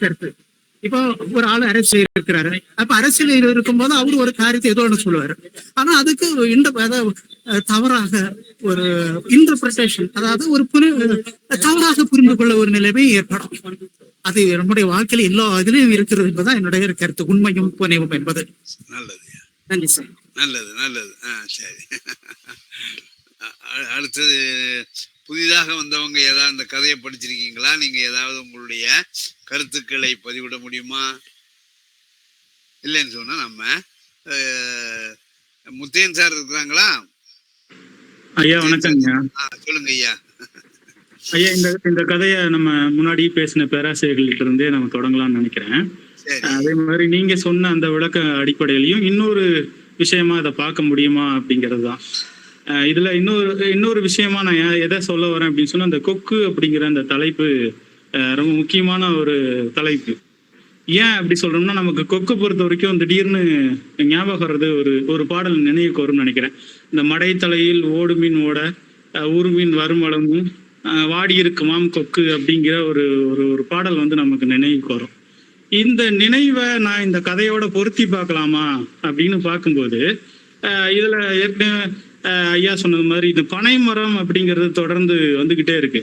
கருத்து. இப்போ ஒரு ஆள் அரசியல் இருக்கிறாரு, அப்ப அரசியல் இருக்கும்போது அவரு ஒரு காரியத்தை ஏதோ ஒன்று சொல்லுவாரு. ஆனா அதுக்கு தவறாக ஒரு இன்டர்பிரேஷன், அதாவது ஒரு தவறாக புரிந்து கொள்ள ஒரு நிலைமை ஏற்படும். அது நம்முடைய வாழ்க்கையில எல்லா இதுலயும் இருக்கிறது என்பதுதான் என்னுடைய கருத்து. உண்மையும் புனைவும் என்பது. நல்லது, நன்றி சார். நல்லது நல்லது. சரி. அடுத்தது புதிதாக வந்தவங்க ஏதாவது அந்த கதையை படிச்சிருக்கீங்களா? நீங்க ஏதாவது உங்களுடைய கருத்துக்களை பதிவிட முடியுமா? இல்லைன்னு சொன்னா நம்ம முத்தையன் சார் இருக்கிறாங்களா? ஐயா வணக்கங்க. சொல்லுங்க ஐயா. ஐயா, இந்த கதையை நம்ம முன்னாடி பேசின பேராசிரியர்கள்ட்ட இருந்தே நம்ம தொடங்கலாம்னு நினைக்கிறேன். அதே மாதிரி நீங்க சொன்ன அந்த விளக்க அடிப்படையிலையும் இன்னொரு விஷயமா அதை பார்க்க முடியுமா அப்படிங்கிறது தான். இதுல இன்னொரு விஷயமா நான் எதை சொல்ல வரேன் அப்படின்னு சொன்னா, அந்த கொக்கு அப்படிங்கிற அந்த தலைப்பு ரொம்ப முக்கியமான ஒரு தலைப்பு. ஏன் அப்படி சொல்றோம்னா, நமக்கு கொக்கு பொறுத்த வரைக்கும் திடீர்னு ஞாபகம் வர்றது ஒரு பாடல் நினைவுக்கு வரும்னு நினைக்கிறேன். இந்த மடைத்தலையில் ஓடு மீன் ஓட ஊர்மீன் வருமளமும் வாடி இருக்குமாம் கொக்கு அப்படிங்கிற ஒரு பாடல் வந்து நமக்கு நினைவுக்கு வரும். இந்த நினைவை நான் இந்த கதையோட பொருத்தி பார்க்கலாமா அப்படின்னு பார்க்கும்போது, இதுல ஏற்கனவே ஐயா சொன்னது மாதிரி இந்த பனை மரம் அப்படிங்கிறது தொடர்ந்து வந்துகிட்டே இருக்கு.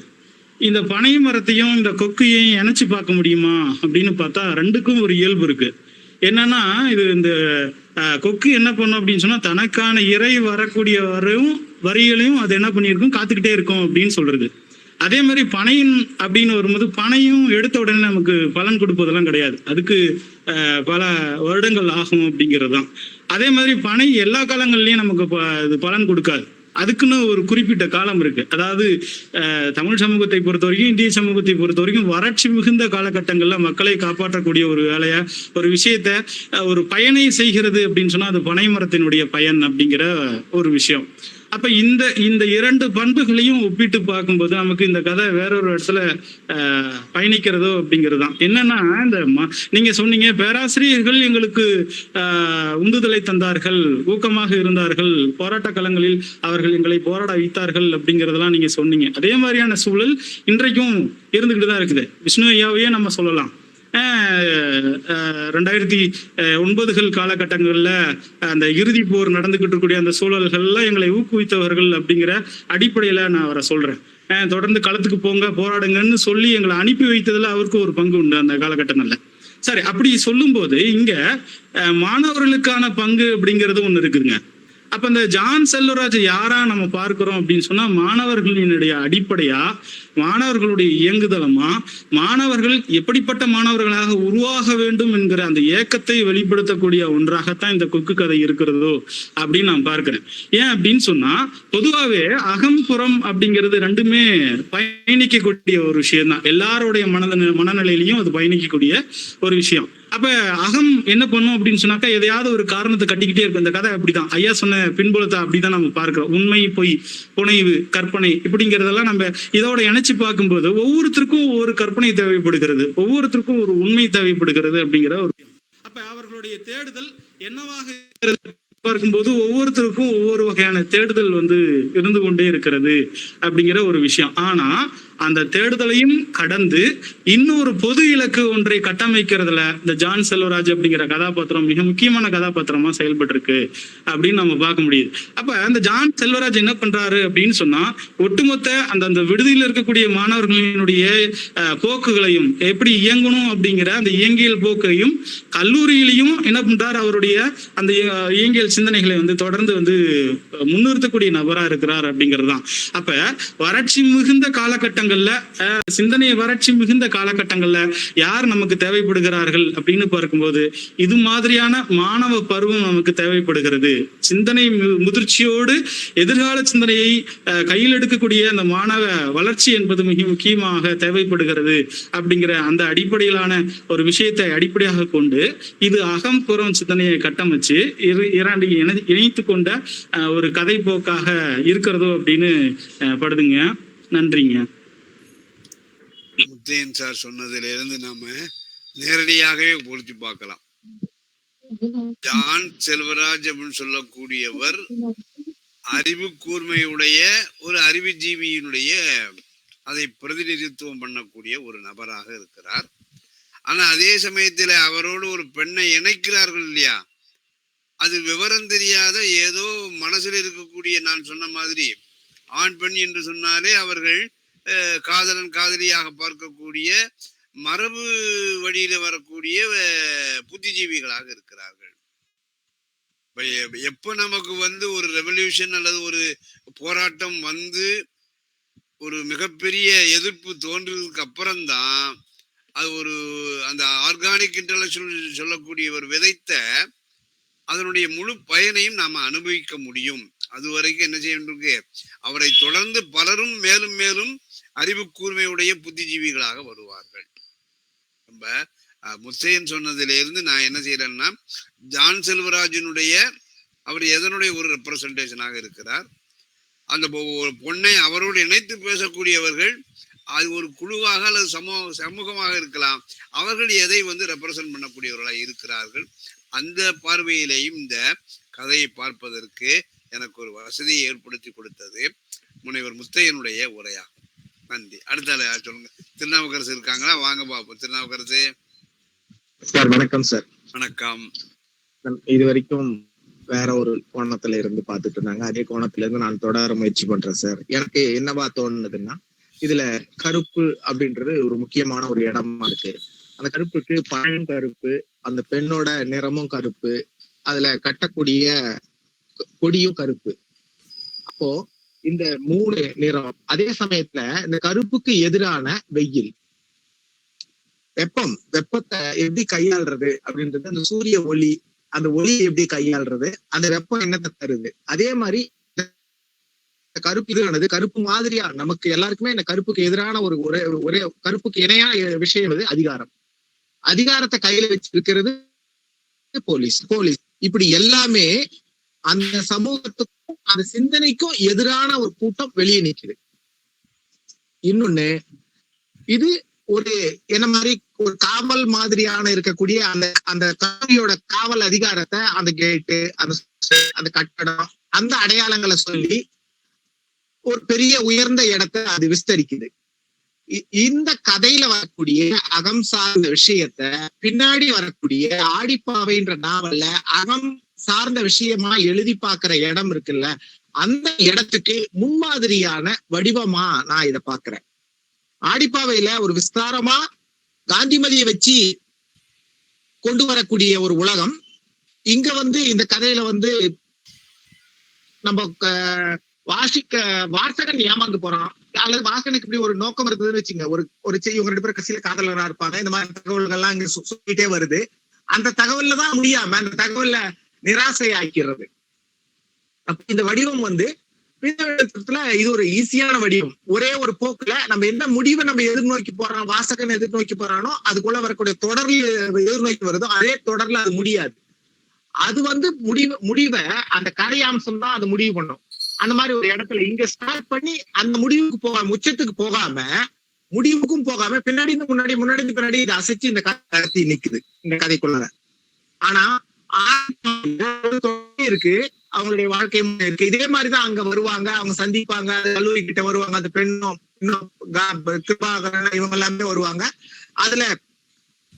இந்த பனை மரத்தையும் இந்த கொக்கையும் இணைச்சு பார்க்க முடியுமா அப்படின்னு பார்த்தா ரெண்டுக்கும் ஒரு இயல்பு இருக்கு. என்னன்னா, இது இந்த கொக்கு என்ன பண்ணும் அப்படின்னு சொன்னா, தனக்கான இறை வரக்கூடிய வரிகளையும் அது என்ன பண்ணியிருக்கும், காத்துக்கிட்டே இருக்கும் அப்படின்னு சொல்றது. அதே மாதிரி பனையின் அப்படின்னு வரும்போது, பனையும் எடுத்த உடனே நமக்கு பலன் கொடுப்பதெல்லாம் கிடையாது, அதுக்கு பல வருடங்கள் ஆகும் அப்படிங்கிறது தான். அதே மாதிரி பனை எல்லா காலங்கள்லயும் நமக்கு இது பலன் கொடுக்காது, அதுக்குன்னு ஒரு குறிப்பிட்ட காலம் இருக்கு. அதாவது தமிழ் சமூகத்தை பொறுத்த வரைக்கும், இந்திய சமூகத்தை பொறுத்த வரைக்கும் வறட்சி மிகுந்த காலகட்டங்கள்ல மக்களை காப்பாற்றக்கூடிய ஒரு வேலைய, ஒரு விஷயத்த, ஒரு பயனை செய்கிறது அப்படின்னு சொன்னா அது பனை மரத்தினுடைய பயன் அப்படிங்கிற ஒரு விஷயம். அப்ப இந்த இரண்டு பண்புகளையும் ஒப்பிட்டு பார்க்கும்போது நமக்கு இந்த கதை வேறொரு இடத்துல பயணிக்கிறதோ அப்படிங்கிறது தான். என்னன்னா, நீங்க சொன்னீங்க பேராசிரியர்கள் எங்களுக்கு உந்துதலை தந்தார்கள், ஊக்கமாக இருந்தார்கள், போராட்ட களங்களில் அவர்கள் எங்களை போராட வைத்தார்கள் அப்படிங்கிறதெல்லாம் நீங்க சொன்னீங்க. அதே மாதிரியான சூழல் இன்றைக்கும் இருந்துகிட்டு தான் இருக்குது. விஷ்ணு ஐயாவையே நம்ம சொல்லலாம். 2009 காலகட்டங்கள்ல அந்த இறுதி போர் நடந்துகிட்டு இருக்கக்கூடிய அந்த சூழல்கள்ல எங்களை ஊக்குவித்தவர்கள் அப்படிங்கிற அடிப்படையில நான் அவரை சொல்றேன். தொடர்ந்து களத்துக்கு போங்க, போராடுங்கன்னு சொல்லி எங்களை அனுப்பி வைத்ததுல அவருக்கு ஒரு பங்கு உண்டு அந்த காலகட்டங்கள்ல. சரி, அப்படி சொல்லும் போது இங்க மாணவர்களுக்கான பங்கு அப்படிங்கிறது ஒண்ணு இருக்குதுங்க. அப்ப இந்த ஜான் செல்வராஜ் யாரா நம்ம பார்க்கிறோம் அப்படின்னு சொன்னா, மாணவர்களினுடைய அடிப்படையா, மாணவர்களுடைய இயங்குதலமா, மாணவர்கள் எப்படிப்பட்ட மாணவர்களாக உருவாக வேண்டும் என்கிற அந்த ஏக்கத்தை வெளிப்படுத்தக்கூடிய ஒன்றாகத்தான் இந்த கொக்கு கதை இருக்கிறதோ அப்படின்னு நான் பார்க்கிறேன். ஏன் அப்படின்னு சொன்னா, பொதுவாகவே அகம்புறம் அப்படிங்கிறது ரெண்டுமே பயணிக்கக்கூடிய ஒரு விஷயம் தான். எல்லாருடைய மனநிலையிலையும் அது பயணிக்கக்கூடிய ஒரு விஷயம். அப்ப அகம் என்ன பண்ணும் அப்படின்னு சொன்னாக்கா, எதையாவது ஒரு காரணத்தை கட்டிக்கிட்டே இருக்கும். இந்த கதை அப்படிதான், ஐயா சொன்ன பின்புலத்தை அப்படிதான் நம்ம பார்க்கிறோம். உண்மை, பொய், புனைவு, கற்பனை இப்படிங்கிறதெல்லாம் நம்ம இதோட இணைச்சு பார்க்கும்போது ஒவ்வொருத்தருக்கும் ஒவ்வொரு கற்பனை தேவைப்படுகிறது, ஒவ்வொருத்தருக்கும் ஒரு உண்மை தேவைப்படுகிறது அப்படிங்கிற ஒரு. அப்ப அவர்களுடைய தேடுதல் என்னவாக பார்க்கும்போது ஒவ்வொருத்தருக்கும் ஒவ்வொரு வகையான தேடுதல் வந்து இருந்து கொண்டே இருக்கிறது அப்படிங்கிற ஒரு விஷயம். ஆனா அந்த தேடுதலையும் கடந்து இன்னொரு பொது இலக்கு ஒன்றை கட்டமைக்கிறதுல இந்த ஜான் செல்வராஜ் அப்படிங்கிற கதாபாத்திரம் மிக முக்கியமான கதாபாத்திரமா செயல்பட்டு இருக்கு அப்படின்னு நம்ம பார்க்க முடியுது. அப்ப அந்த ஜான் செல்வராஜ் என்ன பண்றாரு அப்படின்னு சொன்னா, ஒட்டுமொத்த அந்த விடுதியில் இருக்கக்கூடிய மாணவர்களினுடைய போக்குகளையும் எப்படி இயங்கணும் அப்படிங்கிற அந்த இயங்கியல் போக்கையும் கல்லூரியிலையும் என்ன பண்றாரு, அவருடைய அந்த இயங்கியல் சிந்தனைகளை வந்து தொடர்ந்து வந்து முன்னிறுத்தக்கூடிய நபரா இருக்கிறார் அப்படிங்கிறது தான். அப்ப வறட்சி மிகுந்த காலகட்டங்கள், சிந்தனை வறட்சி மிகுந்த காலகட்டங்கள்ல யார் நமக்கு தேவைப்படுகிறார்கள் அப்படின்னு பார்க்கும்போது இது மாதிரியான மாணவ பருவம் நமக்கு தேவைப்படுகிறது. சிந்தனை முதிர்ச்சியோடு எதிர்கால சிந்தனையை கையில் எடுக்கக்கூடிய அந்த மாணவ வளர்ச்சி என்பது மிக முக்கியமாக தேவைப்படுகிறது அப்படிங்கிற அந்த அடிப்படையிலான ஒரு விஷயத்தை அடிப்படையாக கொண்டு இது அகம்புறம் சிந்தனையை கட்டமைச்சு இரண்டு இணைத்து கொண்ட ஒரு கதை போக்காக இருக்கிறதோ அப்படின்னு படுதுங்க. நன்றிங்க. முத்தையன் சார் சொன்னதிலிருந்து நாம நேரடியாகவே பொருத்தி பார்க்கலாம். ஜான் செல்வராஜ் அப்படின்னு சொல்லக்கூடியவர் அறிவு கூர்மையுடைய ஒரு அறிவுஜீவியினுடைய அதை பிரதிநிதித்துவம் பண்ணக்கூடிய ஒரு நபராக இருக்கிறார். ஆனா அதே சமயத்துல அவரோடு ஒரு பெண்ணை இணைக்கிறார்கள் இல்லையா, அது விவரம் தெரியாத ஏதோ மனசுல இருக்கக்கூடிய, நான் சொன்ன மாதிரி ஆண் பெண் என்று சொன்னாலே அவர்கள் காதலன் காதலியாக பார்க்கக்கூடிய மரபு வழியில வரக்கூடிய புத்திஜீவிகளாக இருக்கிறார்கள். எப்ப நமக்கு ஒரு ரெவல்யூஷன் அல்லது ஒரு போராட்டம் ஒரு மிகப்பெரிய எதிர்ப்பு தோன்றதுக்கு அப்புறம்தான் அது அந்த ஆர்கானிக் இன்டெலக்சுவல் சொல்லக்கூடிய ஒரு விதைத்த அதனுடைய முழு பயனையும் நாம அனுபவிக்க முடியும். அது வரைக்கும் என்ன செய்ய, அவரை தொடர்ந்து பலரும் மேலும் மேலும் அறிவு கூர்மையுடைய புத்திஜீவிகளாக வருவார்கள். நம்ம முத்தையன் சொன்னதுல இருந்து நான் என்ன செய்யறேன்னா, ஜான் செல்வராஜனுடைய அவர் எதனுடைய ஒரு ரெப்ரசன்டேஷனாக இருக்கிறார். அந்த பொண்ணை அவரோடு இணைத்து பேசக்கூடியவர்கள் அது ஒரு குழுவாக அல்லது சமூகமாக இருக்கலாம். அவர்கள் எதை ரெப்ரசன்ட் பண்ணக்கூடியவர்களாக இருக்கிறார்கள். அந்த பார்வையிலேயும் இந்த கதையை பார்ப்பதற்கு எனக்கு ஒரு வசதியை ஏற்படுத்தி கொடுத்தது முனைவர் முத்தையனுடைய உரையாகும். நன்றி. அடுத்த சொல்லுங்க. திருநாவுக்கரசு இருக்காங்களா? வாங்க பாப்போம். திருநாவுக்கரசு சார். வணக்கம் சார். வணக்கம். இது வரைக்கும் வேற ஒரு கோணத்துல இருந்து பாத்துட்டு இருந்தாங்க. அதே கோணத்துல இருந்து நான் தொடர முயற்சி பண்றேன் சார். எனக்கு என்னவா தோணுதுன்னா, இதுல கருப்பு அப்படின்றது ஒரு முக்கியமான ஒரு இடமா இருக்கு. அந்த கருப்புக்கு பழம் கருப்பு, அந்த பெண்ணோட நிறமும் கருப்பு, அதுல கட்டக்கூடிய கொடியும் கருப்பு. அப்போ இந்த 3 நிறம், அதே சமயத்துல இந்த கருப்புக்கு எதிரான வெயில், வெப்பத்தை எப்படி கையாள்றது அப்படின்றது, அந்த சூரிய ஒளி, அந்த ஒளியை எப்படி கையாள்றது, அந்த வெப்பம் என்னத்தை தருது. அதே மாதிரி கருப்பு இதுவானது கருப்பு மாதிரியா நமக்கு எல்லாருக்குமே இந்த கருப்புக்கு எதிரான ஒரே கருப்புக்கு இணையான விஷயம் அதிகாரம். அதிகாரத்தை கையில வச்சிருக்கிறது போலீஸ். இப்படி எல்லாமே அந்த சமூகத்துக்கும் அந்த சிந்தனைக்கும் எதிரான ஒரு கூட்டம் வெளியே நிற்குது. இன்னொன்னு, இது ஒரு என்ன மாதிரி ஒரு காவல் மாதிரியான இருக்கக்கூடிய அந்த கல்வியோட காவல் அதிகாரத்தை, அந்த கேட்டு, அந்த கட்டடம், அந்த அடையாளங்களை சொல்லி ஒரு பெரிய உயர்ந்த இடத்தை அது விஸ்தரிக்குது. இந்த கதையில வரக்கூடிய அகம் சார்ந்த விஷயத்த பின்னாடி வரக்கூடிய ஆடிப்பாவைன்ற நாவல்ல அகம் சார்ந்த விஷயமா எழுதி பார்க்கிற இடம் இருக்குல்ல, அந்த இடத்துக்கு முன்மாதிரியான வடிவமா நான் இதை பாக்குறேன். ஆடிப்பாவையில ஒரு விஸ்தாரமா காந்திமதியை வச்சு கொண்டு வரக்கூடிய ஒரு உலகம், இங்க இந்த கதையில நம்ம வாசகன் ஏமாந்து போறான், அல்லது வாசகனுக்கு இப்படி ஒரு நோக்கம் இருக்குதுன்னு வச்சுங்க. இவங்க 2 பேரும் கடைசியில காதலரா இருப்பாங்க. இந்த மாதிரி தகவல்கள்லாம் இங்க சொல்லிட்டே வருது. அந்த தகவல்ல தான் முடியாம அந்த தகவல்ல நிராசை ஆக்கிறது. இந்த வடிவம் இது ஒரு ஈஸியான வடிவம். ஒரே ஒரு போக்குல நம்ம என்ன முடிவை நம்ம எதிர்நோக்கி போறோம், வாசகன் எதிர்நோக்கி போறானோ அதுக்குள்ள வரக்கூடிய தொடர்ல எதிர்நோக்கி வருதோ அதே தொடர்ல அது முடியாது. அது முடிவை அந்த கதையாம்சம் தான் அது முடிவு பண்ணும். அந்த மாதிரி ஒரு இடத்துல இங்க ஸ்டார்ட் பண்ணி அந்த முடிவுக்கு உச்சத்துக்கு போகாம, முடிவுக்கும் போகாம பின்னாடி பின்னாடி இதை அசைச்சு இந்த கதை நிக்குது இந்த கதைக்குள்ள. ஆனா இருக்கு, அவங்களுடைய வாழ்க்கை இருக்கு. இதே மாதிரிதான் அங்க வருவாங்க, அவங்க சந்திப்பாங்க, கல்லூரி கிட்ட வருவாங்க, அந்த பெண்ணும் கிருபாகரன் இவங்க எல்லாமே வருவாங்க. அதுல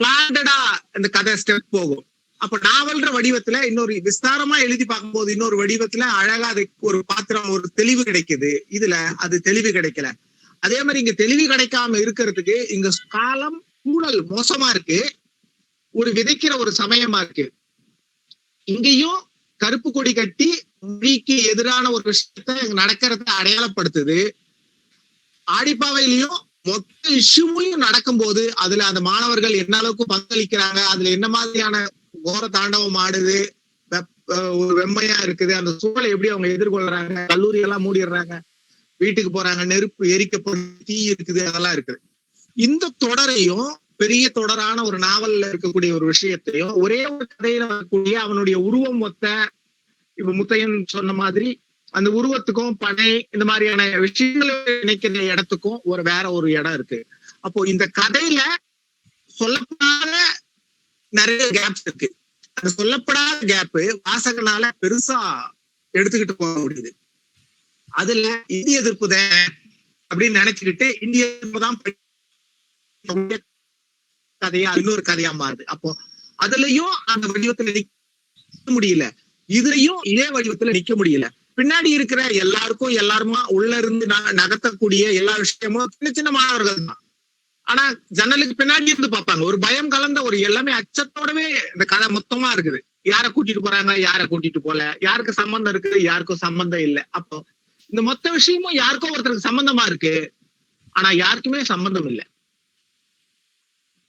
பிளான்டா இந்த கதை ஸ்டெப் போகும். அப்ப நாவல்ற வடிவத்துல இன்னொரு விஸ்தாரமா எழுதி பார்க்கும்போது இன்னொரு வடிவத்துல அழகா அதுக்கு ஒரு பாத்திரம், ஒரு தெளிவு கிடைக்குது. இதுல அது தெளிவு கிடைக்கல. அதே மாதிரி இங்க தெளிவு கிடைக்காம இருக்கிறதுக்கு இங்க காலம் சூழல் மோசமா இருக்கு, ஒரு விதைக்கிற ஒரு சமயமா இருக்கு. இங்கேயும் கருப்பு கொடி கட்டி மொழிக்கு எதிரான ஒரு விஷயத்த நடக்கிறத அடையாளப்படுத்துது. ஆடிப்பாவையிலையும் மொத்த இஷ்யூவையும் நடக்கும்போது அதுல அந்த மாணவர்கள் என்ன அளவுக்கு பங்களிக்கிறாங்க, அதுல என்ன மாதிரியான கோர தாண்டவம் ஆடுது, ஒரு வெம்மையா இருக்குது, அந்த சூழலை எப்படி அவங்க எதிர்கொள்றாங்க, கல்லூரி எல்லாம் மூடிடுறாங்க, வீட்டுக்கு போறாங்க, நெருப்பு எரிக்கப்படுற தீ இருக்குது, அதெல்லாம் இருக்குது. இந்த தொடரையும் பெரிய தொடரான ஒரு நாவல்ல இருக்கக்கூடிய ஒரு விஷயத்தையும் ஒரே ஒரு கதையில வரக்கூடிய அவனுடைய உருவம் இப்ப முத்தையன் சொன்ன மாதிரி அந்த உருவத்துக்கும் பனை இந்த மாதிரியான விஷயங்களை இணைக்கிற இடத்துக்கும் வேற ஒரு இடம் இருக்கு. அப்போ இந்த கதையில சொல்லப்படாத நிறைய கேப்ஸ் இருக்கு. அந்த சொல்லப்படாத கேப் வாசகனால பெருசா எடுத்துக்கிட்டு போக முடியுது. அதுல இந்திய எதிர்ப்பு தான் அப்படின்னு நினைச்சுக்கிட்டு இந்திய எதிர்ப்பு தான் கதையா இன்னொரு கதையா மாறுது. அப்போ அதுலயும் அந்த வடிவத்துல நிக்க முடியல, இதுலயும் இதே வடிவத்துல நிக்க முடியல. பின்னாடி இருக்கிற எல்லாருக்கும் எல்லாருமா உள்ள இருந்து நகர்த்தக்கூடிய எல்லா விஷயமும் சின்ன சின்ன மாணவர்கள் தான். ஆனா ஜன்னலுக்கு பின்னாடி இருந்து பார்ப்பாங்க. ஒரு பயம் கலந்த ஒரு எல்லாமே அச்சத்தோடவே இந்த கதை மொத்தமா இருக்குது. யார கூட்டிட்டு போறாங்க, யார கூட்டிட்டு போல, யாருக்கு சம்பந்தம் இருக்குது, யாருக்கும் சம்பந்தம் இல்லை. அப்போ இந்த மொத்த விஷயமும் யாருக்கோ ஒருத்தருக்கு சம்பந்தமா இருக்கு, ஆனா யாருக்குமே சம்பந்தம் இல்லை.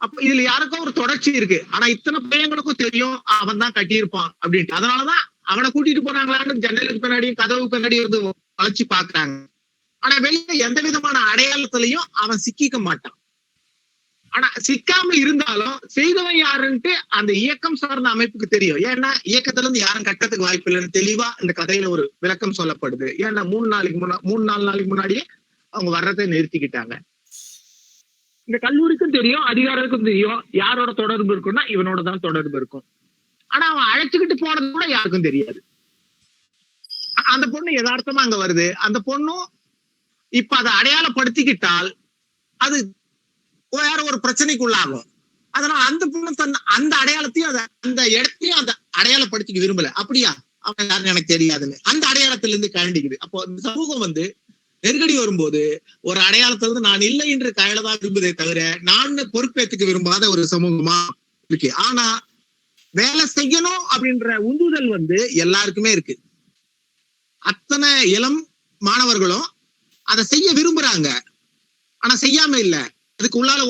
அப்ப இதுல யாருக்கோ ஒரு தொடர்ச்சி இருக்கு, ஆனா இத்தனை பையங்களுக்கும் தெரியும் அவன் தான் கட்டியிருப்பான் அப்படின்ட்டு. அதனாலதான் அவனை கூட்டிட்டு போறாங்களான்னு ஜன்னலுக்கு பின்னாடியும் கதவு பின்னாடி இருந்து வளைச்சு பாக்குறாங்க. ஆனா வெளியே எந்த விதமான அடையாளத்திலையும் அவன் சிக்கிக்க மாட்டான். ஆனா சிக்காம இருந்தாலும் செய்தவன் யாருன்ட்டு அந்த இயக்கம் சார்ந்த அமைப்புக்கு தெரியும். ஏன்னா இயக்கத்துல இருந்து யாரும் கட்டத்துக்கு வாய்ப்பு இல்லைன்னு தெளிவா இந்த கதையில ஒரு விளக்கம் சொல்லப்படுது. ஏன்னா 3-4 நாளைக்கு முன்னாடியே அவங்க வர்றதை நிறுத்திக்கிட்டாங்க. இந்த கல்லூரிக்கும் தெரியும், அதிகாரத்துக்கும் தெரியும் யாரோட தொடர்பு இருக்குன்னா இவனோட தான் தொடர்பு இருக்கும். ஆனா அவன் அழைச்சுக்கிட்டு போனது கூட யாருக்கும் தெரியாது. அந்த பொண்ணு யதார்த்தமா அங்க வருது. அந்த பொண்ணும் இப்ப அதை அடையாளப்படுத்திக்கிட்டால் அது வேற ஒரு பிரச்சனைக்குள்ளாகும். அதனால அந்த பொண்ணு அந்த அடையாளத்தையும் அந்த இடத்தையும் அந்த அடையாளப்படுத்திக்க விரும்பல. அப்படியா அவன் யாருன்னு எனக்கு தெரியாதுன்னு அந்த அடையாளத்துல இருந்து கழண்டிக்குது. அப்போ இந்த சமூகம் நெருக்கடி வரும்போது ஒரு அடையாளத்திலிருந்து நான் இல்லை என்று கையிலதான் விரும்புதே தவிர நான் பொறுப்பேற்றுக்க விரும்பாத ஒரு சமூகமா இருக்கு. ஆனா வேலை செய்யணும் அப்படின்ற உந்துதல் எல்லாருக்குமே இருக்கு. அத்தனை இளம் மாணவர்களும் அதை செய்ய விரும்புறாங்க, ஆனா செய்யாம இல்ல. அதுக்கு உள்ளால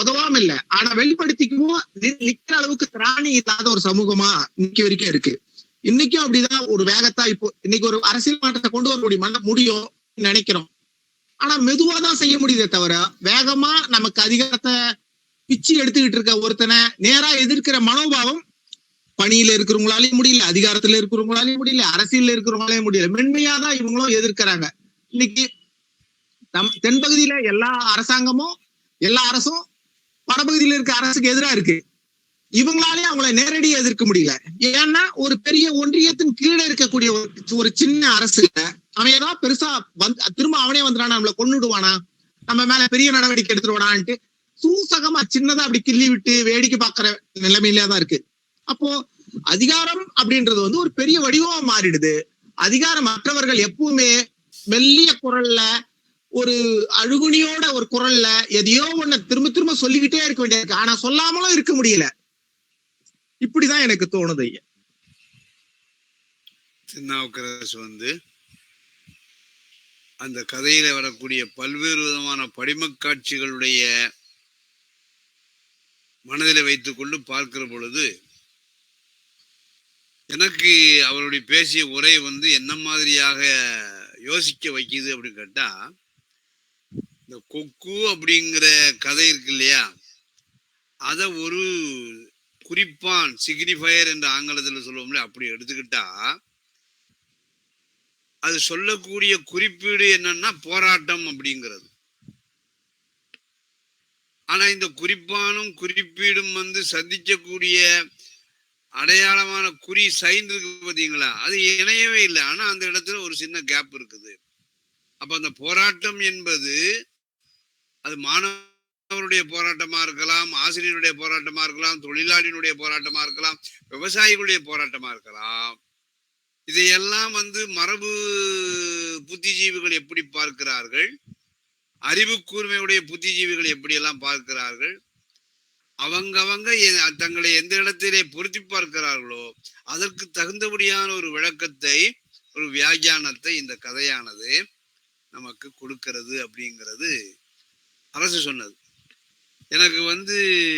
உதவாம இல்ல, ஆனா வெளிப்படுத்திக்கவும் நிக்கிற அளவுக்கு திராணி இல்லாத ஒரு சமூகமா இன்னைக்கு வரைக்கும் இருக்கு. இன்னைக்கும் அப்படிதான் ஒரு வேகத்தா இப்போ இன்னைக்கு ஒரு அரசியல் மாற்றத்தை கொண்டு வர முடியும் நினைக்கிறோம். ஆனா மெதுவா தான் செய்ய முடியுதே தவிர வேகமா நமக்கு அதிகாரத்தை பிச்சு எடுத்துக்கிட்டு இருக்க ஒருத்தனை நேரா எதிர்க்கிற மனோபாவம் பணியில இருக்கிறவங்களாலையும் முடியல, அதிகாரத்துல இருக்கிறவங்களாலையும் முடியல, அரசியல்ல இருக்கிறவங்களாலையும் முடியல. மென்மையாதான் இவங்களும் எதிர்க்கிறாங்க. இன்னைக்கு தென்பகுதியில எல்லா அரசாங்கமும் எல்லா அரசும் வடபகுதியில இருக்க அரசுக்கு எதிராக இருக்கு. இவங்களாலே அவங்கள நேரடியா எதிர்க்க முடியல. ஏன்னா ஒரு பெரிய ஒன்றியத்தின் கீழே இருக்கக்கூடிய ஒரு சின்ன அரசு அவன் ஏதாவது பெருசா திரும்ப அவனே வந்துடானா, நம்மளை கொன்னுடுவானா, நம்ம மேல பெரிய நடவடிக்கை எடுத்துருவானான்ட்டு சூசகமா சின்னதா அப்படி கிள்ளி விட்டு வேடிக்கை பார்க்கிற நிலைமையில தான் இருக்கு. அப்போ அதிகாரம் அப்படின்றது ஒரு பெரிய வடிவமா மாறிடுது. அதிகாரம் மற்றவர்கள் எப்பவுமே மெல்லிய குரல்ல ஒரு அழுகுனியோட ஒரு குரல்ல எதையோ ஒண்ணு திரும்ப திரும்ப சொல்லிக்கிட்டே இருக்க வேண்டியிருக்கு. ஆனா சொல்லாமலும் இருக்க முடியல. இப்படிதான் எனக்கு தோணுது. திருநாவுக்கரசு அந்த கதையில வரக்கூடிய பல்வேறு விதமான படிமக் காட்சிகளுடைய மனதில் வைத்துக் கொண்டு பார்க்கிற பொழுது எனக்கு அவருடைய பேசிய உரை என்ன மாதிரியாக யோசிக்க வைக்குது அப்படின்னு கேட்டா, இந்த கொக்கு அப்படிங்கிற கதை இருக்கு இல்லையா, அத ஒரு குறிப்பான் சிக்னிஃபயர் என்ற ஆங்கிலத்தில் சொல்லுவோம்ல, அப்படி எடுத்துக்கிட்டா அது சொல்லக்கூடிய குறிப்பீடு என்னன்னா போராட்டம் அப்படிங்கிறது. ஆனா இந்த குறிப்பானும் குறிப்பீடும் சந்திக்கக்கூடிய அடையாளமான குறி சைன் இருக்கு பாத்தீங்களா, அது இணையவே இல்லை. ஆனா அந்த இடத்துல ஒரு சின்ன கேப் இருக்குது. அப்ப அந்த போராட்டம் என்பது அது மாணவருடைய போராட்டமா இருக்கலாம், ஆசிரியருடைய போராட்டமா இருக்கலாம், தொழிலாளியினுடைய போராட்டமா இருக்கலாம், விவசாயிகளுடைய போராட்டமா இருக்கலாம். இதையெல்லாம் மரபு புத்திஜீவிகள் எப்படி பார்க்கிறார்கள், அறிவு கூர்மையுடைய புத்திஜீவிகள் எப்படி எல்லாம் பார்க்கிறார்கள், அவங்க தங்களை எந்த இடத்திலே பொருத்தி பார்க்கிறார்களோ அதற்கு தகுந்தபடியான ஒரு விளக்கத்தை, ஒரு வியாக்கியானத்தை இந்த கதையானது நமக்கு கொடுக்கிறது அப்படிங்கிறது அரசு சொன்னது. எனக்கு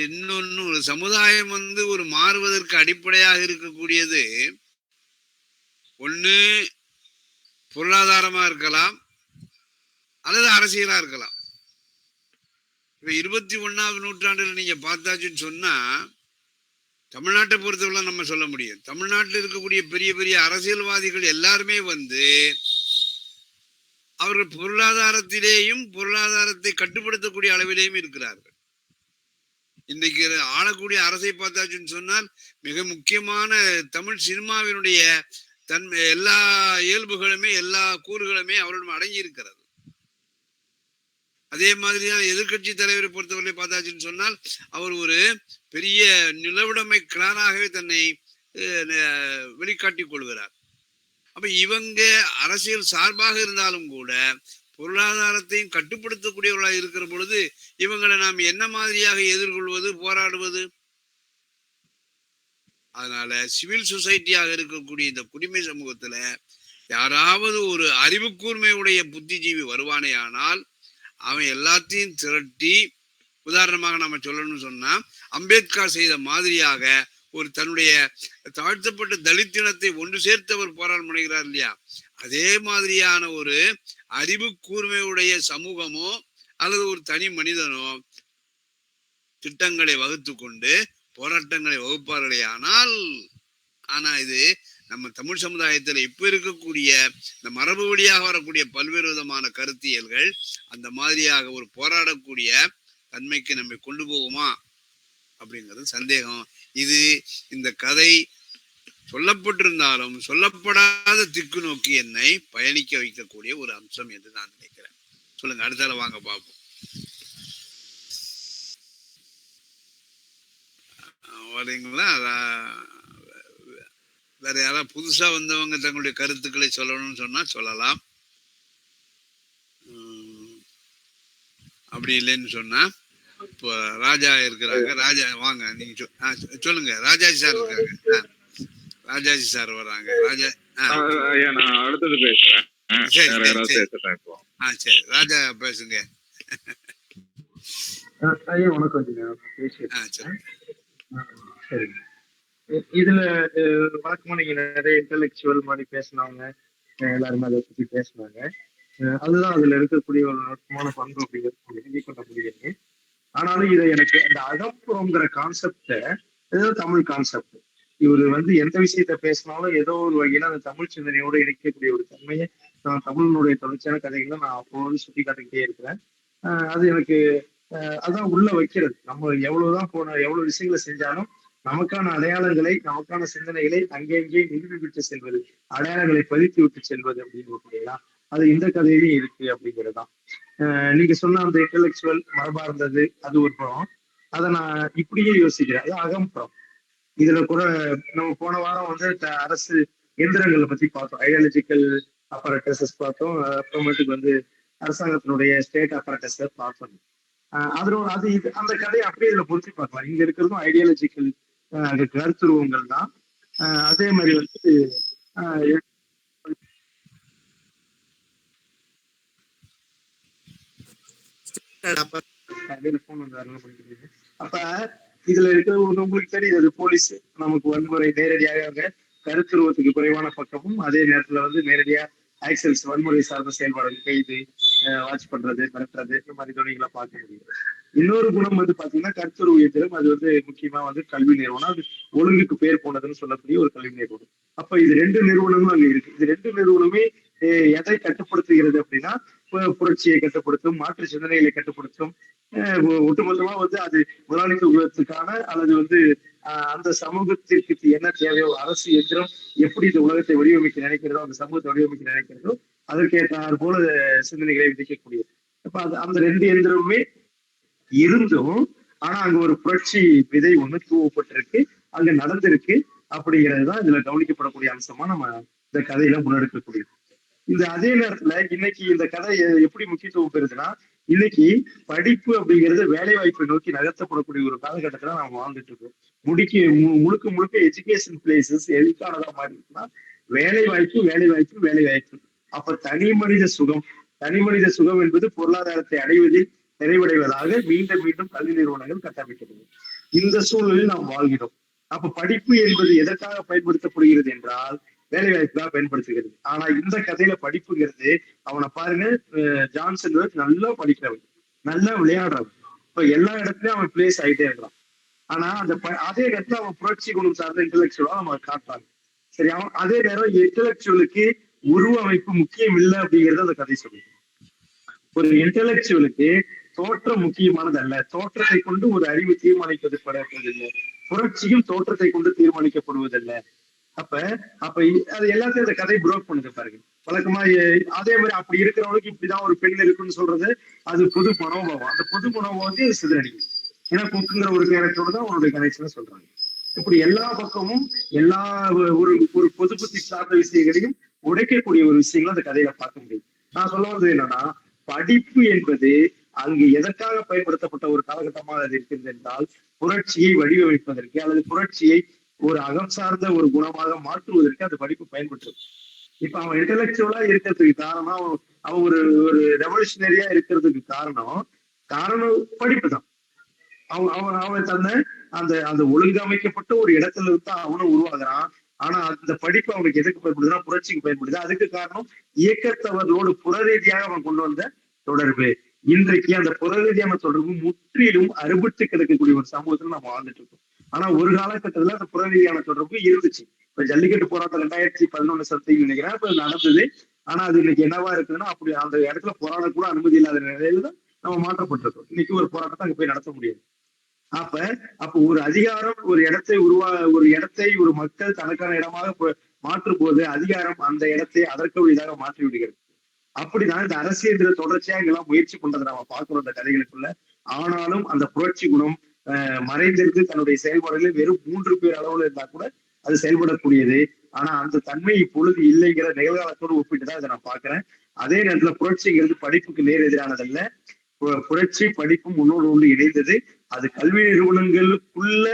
இன்னொன்னு, ஒரு சமுதாயம் ஒரு மாறுவதற்கு அடிப்படையாக இருக்கக்கூடியது ஒண்ணு பொருளாதாரமா இருக்கலாம் அல்லது அரசியலா இருக்கலாம். இப்ப 21ஆவது நூற்றாண்டுல நீங்க பார்த்தாச்சுன்னு சொன்னா, தமிழ்நாட்டை பொறுத்தவரை நம்ம சொல்ல முடியும், தமிழ்நாட்டில் இருக்கக்கூடிய பெரிய பெரிய அரசியல்வாதிகள் எல்லாருமே அவர்கள் பொருளாதாரத்திலேயும் பொருளாதாரத்தை கட்டுப்படுத்தக்கூடிய அளவிலேயும் இருக்கிறார்கள். இன்றைக்கு ஆளக்கூடிய அரசை பார்த்தாச்சுன்னு சொன்னால் மிக முக்கியமான தமிழ் சினிமாவினுடைய தன்மை, எல்லா இயல்புகளுமே எல்லா கூறுகளுமே அவரிடம் அடங்கி இருக்கிறது. அதே மாதிரிதான் எதிர்கட்சி தலைவரை பொறுத்தவரை பார்த்தாச்சுன்னு சொன்னால் அவர் ஒரு பெரிய நிலவுடைமை கிளானாகவே தன்னை வெளிக்காட்டிக் கொள்கிறார். அப்ப இவங்க அரசியல் சார்பாக இருந்தாலும் கூட பொருளாதாரத்தையும் கட்டுப்படுத்தக்கூடியவர்களாக இருக்கிற பொழுது இவங்களை நாம் என்ன மாதிரியாக எதிர்கொள்வது, போராடுவது? அதனால சிவில் சொசைட்டியாக இருக்கக்கூடிய இந்த குடிமை சமூகத்துல யாராவது ஒரு அறிவு கூர்மையுடைய புத்திஜீவி வருவானே ஆனால் அவன் எல்லாத்தையும் திரட்டி, உதாரணமாக நம்ம சொல்லணும்னு சொன்னா அம்பேத்கர் செய்த மாதிரியாக ஒரு தன்னுடைய தாழ்த்தப்பட்ட தலித்தினத்தை ஒன்று சேர்த்தவர் போராட்டம் பண்ணுகிறார் இல்லையா, அதே மாதிரியான ஒரு அறிவு கூர்மையுடைய சமூகமோ அல்லது ஒரு தனி மனிதனோ திட்டங்களை வகுத்து கொண்டு போராட்டங்களை வகுப்பார்களே ஆனா இது நம்ம தமிழ் சமுதாயத்துல இப்ப இருக்கக்கூடிய இந்த மரபு வழியாக வரக்கூடிய பல்வேறு விதமான கருத்தியல்கள் அந்த மாதிரியாக ஒரு போராடக்கூடிய தன்மைக்கு நம்மை கொண்டு போகுமா அப்படிங்கிறது சந்தேகம். இது இந்த கதை சொல்லப்பட்டிருந்தாலும் சொல்லப்படாத திக்கு நோக்கி என்னை பயணிக்க வைக்கக்கூடிய ஒரு அம்சம் என்று நான் நினைக்கிறேன். சொல்லுங்க, அடுத்தால வாங்க பார்ப்போம். வரீங்களா? வேற யாராவது புதுசா வந்தவங்க தங்களுடைய கருத்துக்களை சொல்லணும்னு சொன்னா சொல்லலாம். அப்படி இல்லைன்னு சொன்னா இப்போ ராஜா இருக்கிறாங்க. ராஜா வாங்க, நீங்க சொல்லுங்க. ராஜாஜி சார் இருக்காங்க. ராஜாஜி சார் வர்றாங்க. ராஜா நான் அடுத்தது பேசுறேன். சரி ராஜா பேசுங்க. வணக்கம். சரி, இதுல வழக்கமா நீங்க நிறைய இன்டெலெக்சுவல் மாதிரி பேசினாங்க, எல்லாருமே அதை பத்தி பேசினாங்க. அதுதான் அதுல இருக்கக்கூடிய ஒரு நுட்பமான பண்பு அப்படிங்கிறது கொண்ட முடியுது. ஆனாலும் இதை எனக்கு அந்த அகப்புறங்கிற கான்செப்ட ஏதோ தமிழ் கான்செப்ட், இவரு எந்த விஷயத்த பேசினாலும் ஏதோ ஒரு வகையில அந்த தமிழ் சிந்தனையோட இணைக்கக்கூடிய ஒரு தன்மையை நான் தமிழனுடைய தொடர்ச்சியான கதைகளை நான் அப்போது சுட்டி காட்டிக்கிட்டே இருக்கிறேன். அது எனக்கு அதான் உள்ள வைக்கிறது. நம்ம எவ்வளவு விஷயங்களை செஞ்சாலும் நமக்கான அடையாளங்களை, நமக்கான சிந்தனைகளை அங்கேயே நிரூபித்து செல்வது, அடையாளங்களை பதித்து விட்டு செல்வது அப்படின்னு அது இந்த கதையிலையும் இருக்கு அப்படிங்கிறதுதான். நீங்க சொன்ன அந்த இன்டெலெக்சுவல் மரபார்ந்தது அது ஒரு புறம். அதை நான் இப்படியே யோசிக்கிறேன், அது அகம்புறம். இதுல கூட நம்ம போன வாரம் அரசு எந்திரங்களை பத்தி பார்த்தோம், ஐடியாலஜிக்கல் அப்பரேட்டஸஸ் பார்த்தோம். அப்புறமேட்டுக்கு அரசாங்கத்தினுடைய ஸ்டேட் அப்பரேட்டஸ் பார்த்தோம். அது அந்த கதையை அப்படியே இதுல பொருத்தி பார்க்கலாம். இங்க இருக்கிறதும் ஐடியாலஜிக்கல் கருத்துருவங்கள் தான். அதே மாதிரி அப்ப இதுல இருக்கிற உங்களுக்கு தெரியுது, போலீஸ் நமக்கு வன்முறை நேரடியாக கருத்துருவத்துக்கு குறைவான பக்கமும், அதே நேரத்துல நேரடியா ஆக்சல்ஸ் வன்முறை சார்ந்த செயல்பாடுகள், கைது, வாட்ச் பண்றது, மிரட்டுறது, இந்த மாதிரி துணைகளை பார்க்க முடியும். இன்னொரு குணம் பாத்தீங்கன்னா கருத்துருவ இயந்திரம். அது முக்கியமா கல்வி நிறுவனம், அது ஒழுங்குக்கு பேர் போனதுன்னு சொல்லக்கூடிய ஒரு கல்வி நிறுவனம். அப்ப இது ரெண்டு நிறுவனங்களும் அங்க இருக்கு. இது ரெண்டு நிறுவனமே எதை கட்டுப்படுத்துகிறது அப்படின்னா புரட்சியை கட்டுப்படுத்தும், மாற்று சிந்தனைகளை கட்டுப்படுத்தும். ஒட்டுமொத்தமா அது முதலாளித்துவத்துக்கான அல்லது அந்த சமூகத்திற்கு என்ன தேவையோ, அரசு எந்திரம் எப்படி இந்த உலகத்தை வடிவமைக்க நினைக்கிறதோ, அந்த சமூகத்தை வடிவமைக்க நினைக்கிறதோ அதற்கேற்றார் போல சிந்தனைகளை விதிக்கக்கூடியது. அப்ப அந்த ரெண்டு எந்திரமுமே இருந்தும் ஆனா அங்க ஒரு புரட்சி விதை தூவப்பட்டிருக்கு, அங்க நடந்திருக்கு அப்படிங்கிறதுதான் இதுல கவனிக்கப்படக்கூடிய அம்சமா நம்ம இந்த கதையில முன்னெடுக்கக்கூடியது. அதே நேரத்துல இன்னைக்கு இந்த கதை எப்படி முக்கியத்துவம் பெறுதுன்னா, இன்னைக்கு படிப்பு அப்படிங்கிறது வேலை வாய்ப்பை நோக்கி நகர்த்தப்படக்கூடிய ஒரு காலகட்டத்துல நம்ம வாழ்ந்துட்டு இருக்கோம். முழுக்க முழுக்க எஜுகேஷன் பிளேசஸ் எதுக்கானதா மாறி இருக்குன்னா வேலை வாய்ப்பு. அப்ப தனி மனித சுகம் என்பது பொருளாதாரத்தை அடைவதில் நிறைவடைவதாக மீண்டும் கல்வி நிறுவனங்கள் கட்டமைக்கிறது. இந்த சூழலில் நாம் வாழ்கிறோம். அப்ப படிப்பு என்பது எதற்காக பயன்படுத்தப்படுகிறது என்றால் வேலை வாய்ப்புக்காக பயன்படுத்துகிறது. ஆனா இந்த கதையில படிப்புங்கிறது, அவனை பாருங்க, ஜான்சன் நல்லா படிக்கிறவன், நல்லா விளையாடுறவன், இப்ப எல்லா இடத்துலயும் அவன் பிளேஸ் ஆகிட்டே இருக்கான். ஆனா அதே இடத்துல அவன் புரட்சி குணம் சார்ந்த இன்டெலெக்சுவலா நம்ம காட்டுறாங்க. சரி, அதே நேரம் இன்டெலெக்சுவலுக்கு உருவ அமைப்பு முக்கியம் இல்லை அப்படிங்கிறது அந்த கதை சொல்லுது. ஒரு இன்டெலெக்சுவலுக்கு தோற்றம் முக்கியமானது அல்ல, தோற்றத்தை கொண்டு ஒரு அறிவு தீர்மானிப்பதில்லை. புரட்சியும் தோற்றத்தை கொண்டு தீர்மானிக்கப்படுவதில்லை. அப்ப அப்ப அது எல்லாத்தையும் அந்த கதை புரோக் பண்ணுது பாருங்க. வழக்கமா அதே மாதிரி அப்படி இருக்கிறவனுக்கு இப்படிதான் ஒரு பெண் இருக்குன்னு சொல்றது அது பொது மனோபாவம். அந்த பொது மனோபாவத்தையும் அது சிதறடிக்கும். ஏன்னா குக்குங்கிற ஒரு கேரக்டரோட தான் அவனுடைய கனெக்ஷனை சொல்றாங்க. இப்படி எல்லா பக்கமும் எல்லா ஒரு ஒரு பொது புத்தி சார்ந்த விஷயங்களையும் உடைக்கக்கூடிய ஒரு விஷயங்களும் அந்த கதையில பார்க்க முடியும். நான் சொல்ல வந்தது என்னன்னா, படிப்பு என்பது அங்கு எதற்காக பயன்படுத்தப்பட்ட ஒரு காலகட்டமாக அது இருக்கிறது என்றால், புரட்சியை வடிவமைப்பதற்கு அல்லது புரட்சியை ஒரு அகம் சார்ந்த ஒரு குணமாக மாற்றுவதற்கு அந்த படிப்பு பயன்படுத்தும். இப்ப அவன் இன்டெலெக்சுவலா இருக்கிறதுக்கு காரணம், அவன் ஒரு ஒரு ரெவல்யூஷனரியா இருக்கிறதுக்கு காரணம் படிப்பு தான். அவன் அவன் அவன் தன்னை அந்த அந்த ஒழுங்கமைக்கப்பட்ட ஒரு இடத்துல இருந்து அவனும் உருவாகிறான். ஆனா அந்த படிப்பு அவனுக்கு எதுக்கு பயன்படுதுன்னா புரட்சிக்கு பயன்படுது. அதுக்கு காரணம் இயக்கத்தவர்களோடு புற ரீதியாக அவன் கொண்டு வந்த தொடர்பு. இன்றைக்கு அந்த புற ரீதியான தொடர்பு முற்றிலும் அறுபட்டு கிடக்கக்கூடிய ஒரு சமூகத்துல நம்ம வாழ்ந்துட்டு இருக்கோம். ஆனா ஒரு காலகட்டத்துல அந்த புற ரீதியான தொடர்பு இருந்துச்சு. இப்ப ஜல்லிக்கட்டு போராட்டம் 2011 சதவீதம் நினைக்கிறேன் இப்ப நடந்தது. ஆனா அது இன்னைக்கு என்னவா இருக்குதுன்னா, அப்படி அந்த இடத்துல போராட கூட அனுமதி இல்லாத நிலையில தான் நம்ம மாற்றப்பட்டிருக்கோம். இன்னைக்கு ஒரு போராட்டத்தை அங்க போய் நடத்த முடியாது. அப்ப அப்ப ஒரு அதிகாரம் ஒரு இடத்தை ஒரு மக்கள் தனக்கான இடமாக மாற்றும் போது அதிகாரம் அந்த இடத்தை அதற்கு இதாக மாற்றி விடுகிறது. அப்படிதான் இந்த அரசியல் தொடர்ச்சியா இங்கெல்லாம் முயற்சி பண்றதை நம்ம பார்க்கிறோம் இந்த கதைகளுக்குள்ள. ஆனாலும் அந்த புரட்சி குணம் மறைந்திருந்து தன்னுடைய செயல்பாடுகளில் வெறும் 3 பேர் அளவுல இருந்தா கூட அது செயல்படக்கூடியது. ஆனா அந்த தன்மை இப்பொழுது இல்லைங்கிற நிகழ்காலத்தோடு ஒப்பிட்டுதான் இதை நான் பாக்குறேன். அதே நேரத்துல புரட்சிங்கிறது படிப்புக்கு நேர் எதிரானதல்ல. புரட்சி படிப்பும் முன்னோடு ஒன்று இணைந்தது. அது கல்வி நிறுவனங்களுக்குள்ள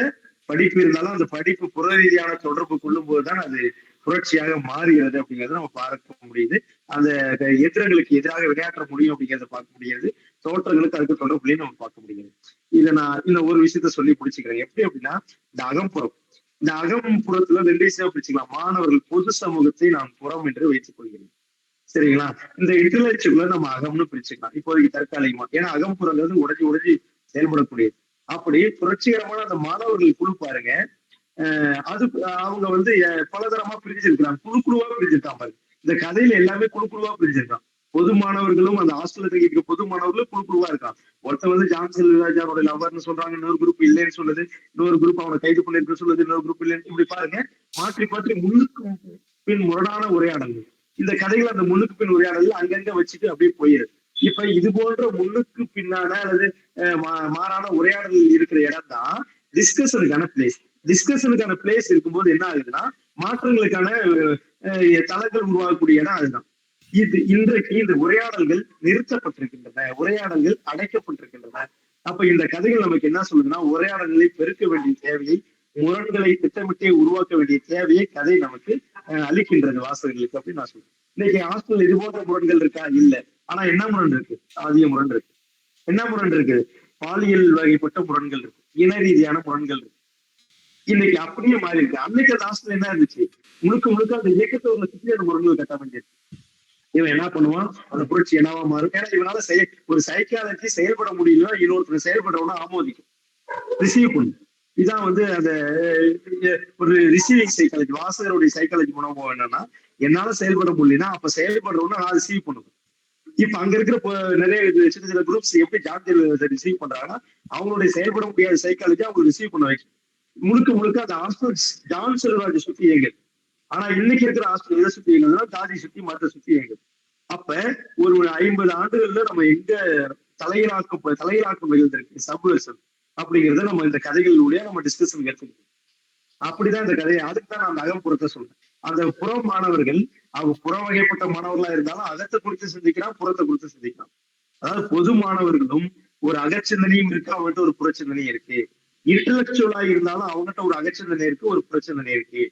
படிப்பு இருந்தாலும் அந்த படிப்பு புற ரீதியான தொடர்பு கொள்ளும் போதுதான் அது புரட்சியாக மாறுகிறது அப்படிங்கறத நம்ம பார்க்க முடியுது. அந்த எந்திரங்களுக்கு எதிராக விளையாற்ற முடியும் அப்படிங்கிறத பார்க்க முடியாது. தோற்றங்களுக்கு அதுக்கு தொடர்புலையும் நம்ம பார்க்க முடியாது. இதை நான் இன்னும் ஒரு விஷயத்த சொல்லி பிடிச்சிக்கிறேன். எப்படி அப்படின்னா, இந்த அகம்புறம், இந்த அகம்புறத்துல 2 விஷயம் பிடிச்சிக்கலாம். மாணவர்கள் பொது சமூகத்தை நான் புறம் என்று வைத்துக் கொள்கிறேன். சரிங்களா? இந்த இன்டெலெக்சுவல நம்ம அகம்னு பிரிச்சுக்கலாம் இப்போதைக்கு தற்காலிகமா. ஏன்னா அகம்புறங்கிறது உடஞ்சி உடைஞ்சு அப்படி புரட்சிகரமான அந்த மாணவர்கள் குழு பாருங்க. அது அவங்க பலதரமா பிரிஞ்சிருக்கிறாங்க. குழுவா பிரிஞ்சிருக்காங்க. இந்த கதையில எல்லாமே குழுவா பிரிஞ்சிருக்கான். பொது மாணவர்களும் அந்த ஹாஸ்டல்ல தங்கியிருக்க பொது மாணவர்களும் குழுவா இருக்கான். ஒருத்தர் ஜான்சன் ராஜாவோட லவர்னு சொல்றாங்க, இன்னொரு குரூப் இல்லைன்னு சொல்லுது, இன்னொரு குரூப் அவனை கைது பண்ணிருக்கு சொல்லுது, இன்னொரு குரூப் இல்லைன்னு. இப்படி பாருங்க, மாற்றி முன்னுக்கு பின் முரணான உரையாடல்கள். இந்த கதைகள் அந்த முன்னுக்கு பின் உரையாடல்கள் அங்கங்க வச்சுட்டு அப்படியே போயிடுது. இப்ப இது போன்ற முன்னுக்கு பின்னான அல்லது மாறான உரையாடல் இருக்கிற இடம் தான் டிஸ்கஷனுக்கான பிளேஸ் இருக்கும்போது என்ன ஆகுதுன்னா, மாற்றங்களுக்கான தளங்கள் உருவாகக்கூடிய இடம் அதுதான். இன்றைக்கு இந்த உரையாடல்கள் நிறுத்தப்பட்டிருக்கின்றன, உரையாடல்கள் அடைக்கப்பட்டிருக்கின்றன. அப்ப இந்த கதைகள் நமக்கு என்ன சொல்லுதுன்னா, உரையாடல்களை பெருக்க வேண்டிய தேவையை, முரண்களை திட்டமிட்டே உருவாக்க வேண்டிய தேவையை கதை நமக்கு அளிக்கின்றது வாசகர்களுக்கு அப்படின்னு நான் சொல்றேன். இன்னைக்கு ஹாஸ்டல் இது போன்ற முரண்கள் இருக்கா? இல்ல. ஆனா என்ன முரண் இருக்கு? அதிக முரண் இருக்கு. என்ன முரண் இருக்கு? பாலியல் வகைப்பட்ட முரண்கள் இருக்கு, இன ரீதியான முரண்கள் இருக்கு. இன்னைக்கு அப்படியே மாறி இருக்கு. அன்னைக்கு அந்த ஹாஸ்டல் என்ன இருந்துச்சு? முழுக்க அந்த இயக்கத்தோட சுற்றி அந்த முரண்கள் கட்டமைஞ்சிருக்கு. இவன் என்ன பண்ணுவான்? அந்த புரட்சி என்னவா மாறும்? ஏன்னா இவனால ஒரு சைக்காலஜி செயல்பட முடியல, இன்னொருத்தர் செயல்படுறவனா ஆமோதிக்கும், ரிசீவ் பண்ணும். இதான் அந்த ஒரு ரிசீவிங் சைக்காலஜி. வாசகருடைய சைக்காலஜி மனோபாவம் என்னன்னா, என்னால செயல்பட முடியலன்னா அப்ப செயல்படுறவனா நான் ரிசீவ் பண்ணுவேன். இப்ப அங்க இருக்கிற நிறைய சின்ன குரூப்ஸ் எப்படி ஜான்சன் ரிசீவ் பண்றாங்கன்னா, அவங்களுடைய செயல்பட முடியாத சைக்காலஜி அவங்க ரிசீவ் பண்ண வைக்கும். முழுக்க அந்த ஹாஸ்டல் ஜான்சன் ராஜ் சுத்தி இயங்குது. ஆனா இன்னைக்கு இருக்கிற ஹாஸ்டல் எதை சுத்தி இயங்குதுன்னா, ஜாதி சுத்தி மற்ற சுத்தி இயங்குது. அப்ப ஒரு 50 ஆண்டுகள்ல நம்ம எங்க தலையிலாக்கம் நிகழ்ந்திருக்கு சப்வர்ஷன் அப்படிங்கிறத நம்ம இந்த கதைகளுடைய நம்ம டிஸ்கஷன் எடுத்துக்கிட்டோம். அப்படிதான் இந்த கதையை. அதுக்குதான் நான் அந்த அகம்புறத்தை சொல்றேன். அந்த புறம் மாணவர்கள் அவங்க புற வகைப்பட்ட மாணவர்களா இருந்தாலும் அகத்தை குறித்து சிந்திக்கிறான், புறத்தை குறித்து சிந்திக்கிறான். அதாவது பொது மாணவர்களும் ஒரு அகச்சிந்தனையும் இருக்கு, அவங்ககிட்ட ஒரு புறச்சிந்தனையும் இருக்கு. இன்டெலெக்சுவலா இருந்தாலும் அவங்ககிட்ட ஒரு அகச்சிந்தனை இருக்கு, ஒரு புறச்சிந்தனை இருக்கு.